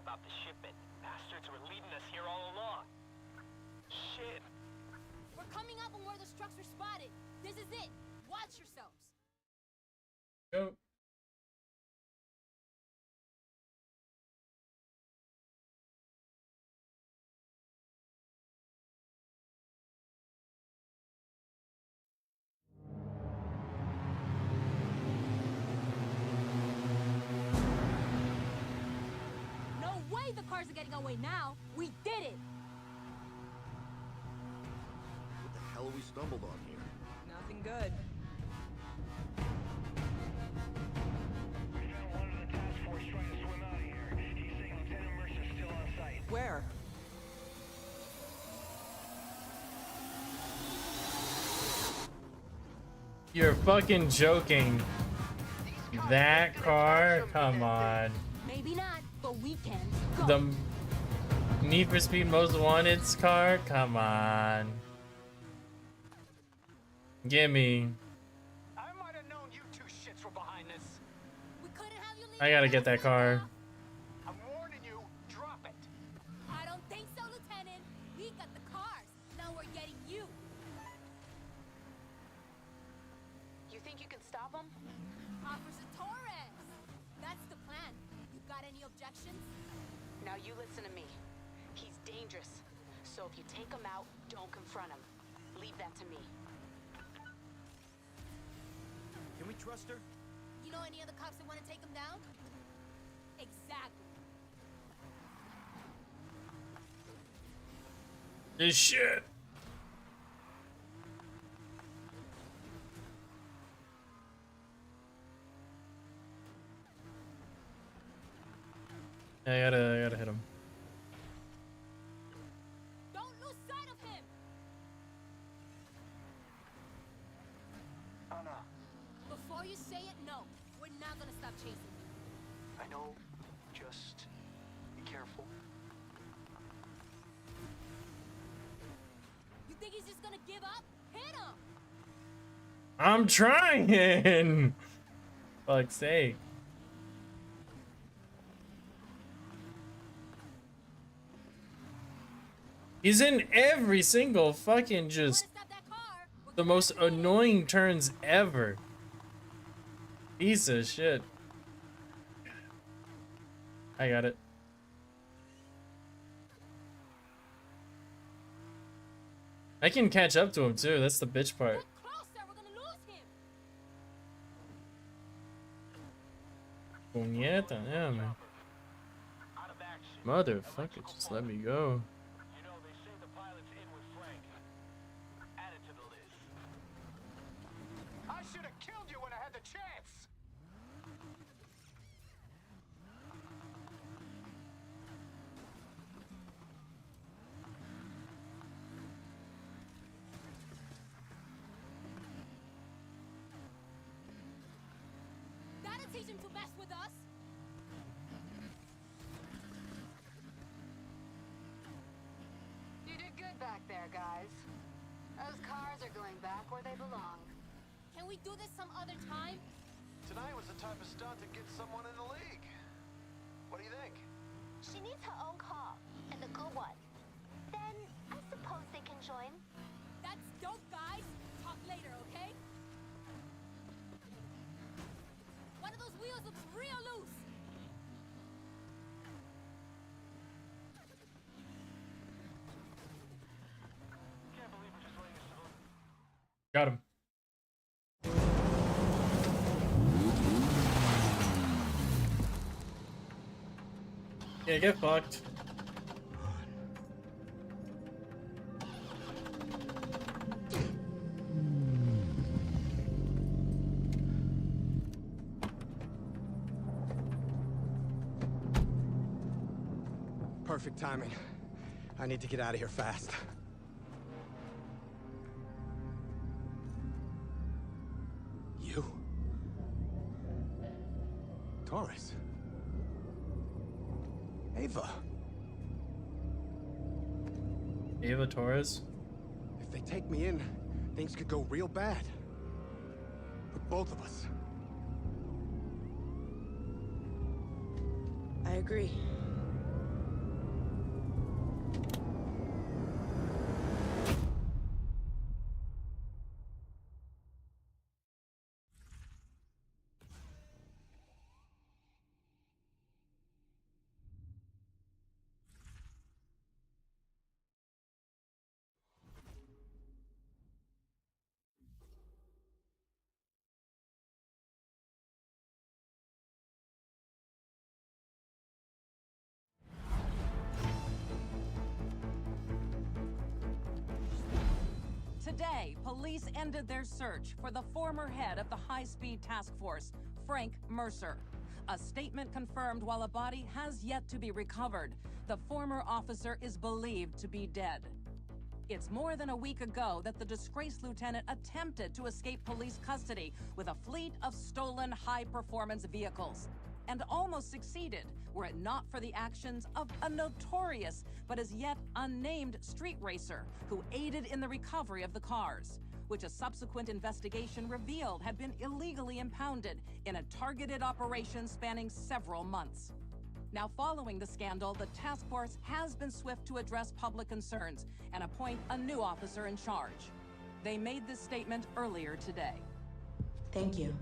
about the shipment. Bastards were leading us here all along. Shit. We're coming up on where the trucks were spotted. This is it. Watch yourselves. Go. No way the cars are getting away now. We did it. What the hell we stumbled on here? Nothing good. We found one of the task force trying to swim out of here. He's saying Lieutenant Mercer's still on site. Where? You're fucking joking. That car? Come on. Maybe not, but we can. Go. The Need for Speed Most Wanted's car? Come on. Gimme. I might have known you two shits were behind this. We couldn't have you leave. I gotta get that car. I'm warning you, drop it. I don't think so, Lieutenant. We got the cars. Now we're getting you. You think you can stop them? Officer Torres. That's the plan. You got any objections? Now you listen to me. He's dangerous. So if you take him out, don't confront him. Leave that to me. Can we trust her? You know any other cops that want to take him down? Exactly. This shit. I gotta hit him. Don't lose sight of him. Anna, Before you say it, no. We're not gonna stop chasing you. I know. Just be careful. You think he's just gonna give up? Hit him. I'm trying. Fuck's sake. He's in every single fucking just the most annoying turns ever. Piece of shit. I got it. I can catch up to him too. That's the bitch part. Puñeta, yeah, man. Motherfucker, just let me go. You know, they say the pilot's in with Frank. Add it to the list. I should have killed you when I had the chance. That'll teach him to mess with us. You did good back there, guys. Those cars are going back where they belong. Can we do this some other time? Tonight was the type of stunt that gets someone in the league. What do you think? She needs her own car, and a good one. Then I suppose they can join. That's dope, guys. Talk later, okay? One of those wheels looks real loose. Can't believe we're just letting this alone. Got him. Yeah, get fucked. Perfect timing. I need to get out of here fast. You? Torres? Ava? Ava Torres? If they take me in, things could go real bad. For both of us. I agree. Today, police ended their search for the former head of the high-speed task force, Frank Mercer. A statement confirmed while a body has yet to be recovered. The former officer is believed to be dead. It's more than a week ago that the disgraced lieutenant attempted to escape police custody with a fleet of stolen high-performance vehicles, and almost succeeded were it not for the actions of a notorious but as yet unnamed street racer who aided in the recovery of the cars, which a subsequent investigation revealed had been illegally impounded in a targeted operation spanning several months. Now, following the scandal, the task force has been swift to address public concerns and appoint a new officer in charge. They made this statement earlier today. Thank you.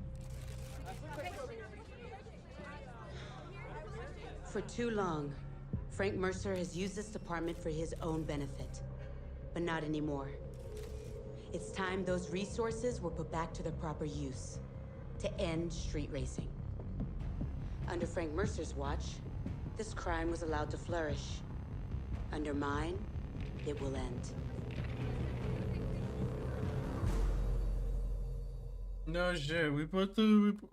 For too long, Frank Mercer has used this department for his own benefit. But not anymore. It's time those resources were put back to their proper use, to end street racing. Under Frank Mercer's watch, this crime was allowed to flourish. Under mine, it will end. No shit,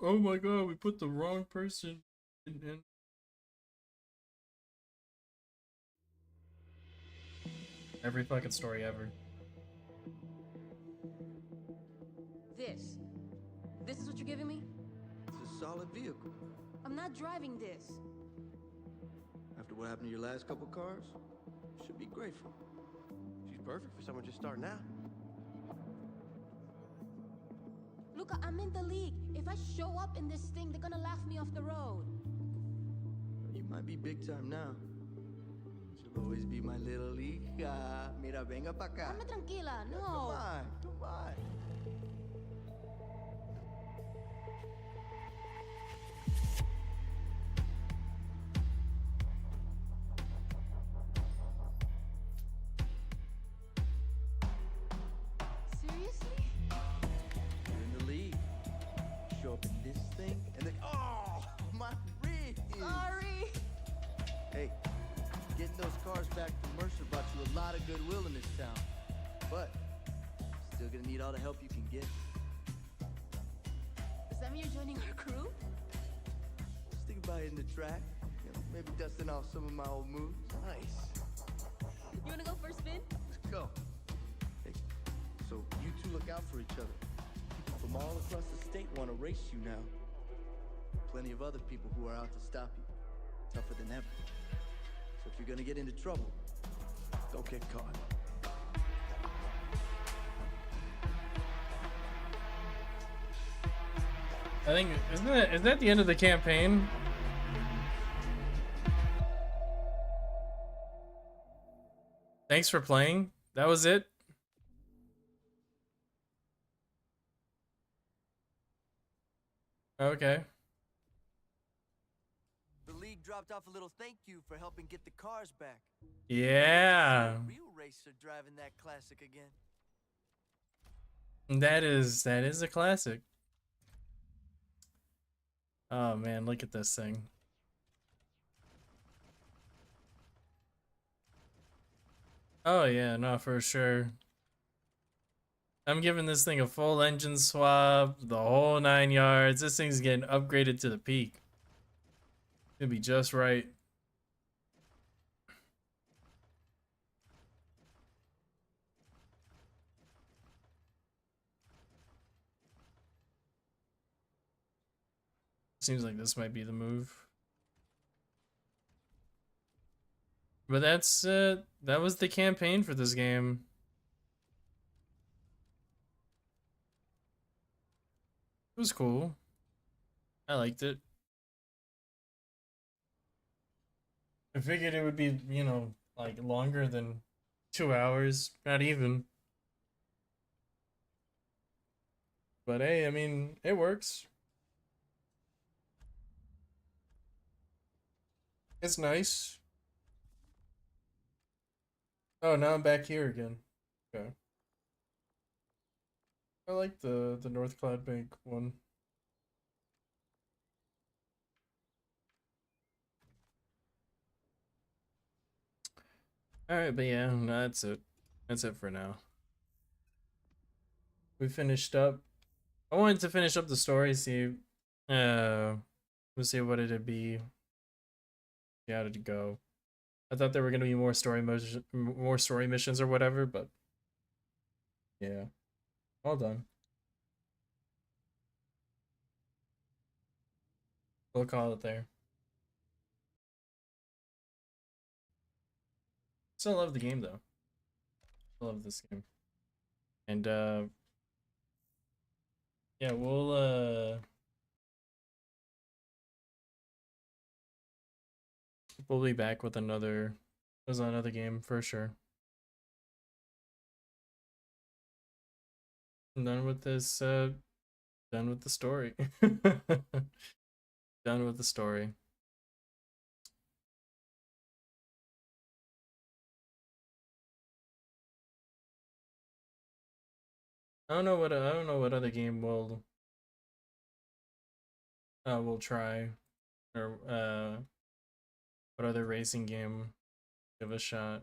oh my god, we put the wrong person in. Every fucking story ever. This is what you're giving me? It's a solid vehicle. I'm not driving this. After what happened to your last couple cars, you should be grateful. She's perfect for someone just starting out. Luca, I'm in the league. If I show up in this thing, they're gonna laugh me off the road. You might be big time now. She'll always be my little hija. Mira, venga pa' acá. Dame tranquila, no. Come on, come on. Seriously? You're in the league. Show up in this thing, and then oh, my wrist! Sorry. Hey, getting those cars back from Mercer brought you a lot of goodwill in this town, but still gonna need all the help you can get. Does that mean you're joining our crew? Just think about hitting the track, maybe dusting off some of my old moves. Nice. You wanna go for a spin? Let's go. Hey, so you two look out for each other. People from all across the state want to race you now. Plenty of other people who are out to stop you. Tougher than ever. So if you're gonna get into trouble, don't get caught. I think is that the end of the campaign? Thanks for playing. That was it. Okay. The league dropped off a little thank you for helping get the cars back. Yeah. Real racer driving that classic again. That is a classic. Oh man, look at this thing. Oh yeah, no, for sure. I'm giving this thing a full engine swap, the whole 9 yards. This thing's getting upgraded to the peak. It'll be just right. Seems like this might be the move. But that was the campaign for this game. It was cool. I liked it. I figured it would be, you know, like longer than 2 hours, not even. But hey, I mean, it works. It's nice. Oh, now I'm back here again. Okay. I like the North Cloud Bank one. Alright, but yeah, no, that's it. That's it for now. we finished up. I wanted to finish up the story, see we'll see what it'd be. See how did it go. I thought there were gonna be more story missions or whatever, but yeah. All done. We'll call it there. Still love the game though. I love this game. And yeah, we'll be back with another game for sure. I'm done with this done with the story. Done with the story. I don't know what other game we'll try, or what other racing game give a shot.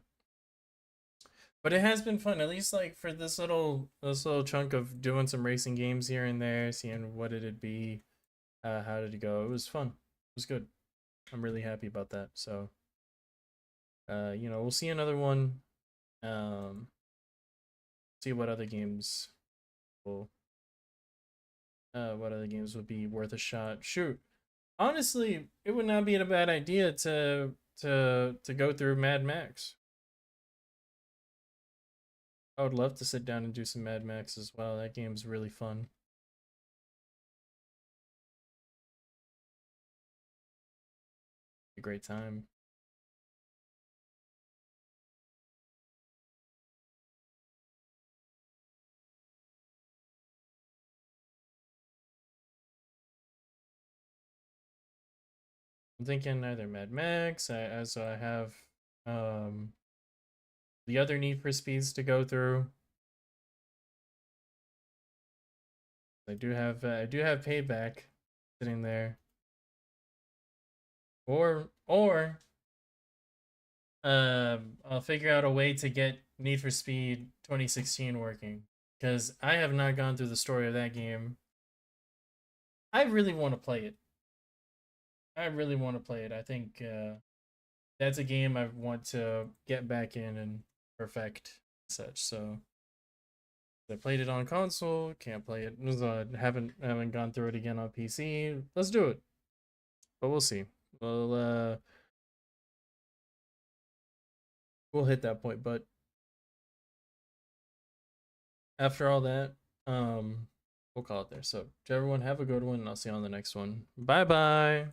But it has been fun, at least like for this little chunk of doing some racing games here and there, seeing what it'd be, how did it go. It was fun. It was good. I'm really happy about that. So you know, we'll see another one. See what other games will what other games would be worth a shot. Shoot. Honestly, it would not be a bad idea to go through Mad Max. I would love to sit down and do some Mad Max as well. That game's really fun. A great time. I'm thinking either Mad Max, as I have the other Need for Speeds to go through. I do have Payback sitting there. Or I'll figure out a way to get Need for Speed 2016 working, because I have not gone through the story of that game. I really want to play it. I think that's a game I want to get back in and perfect and such. So I played it on console, can't play it. Haven't gone through it again on PC. Let's do it. But we'll see. We'll hit that point, but after all that, we'll call it there. So to everyone, have a good one, and I'll see you on the next one. Bye bye.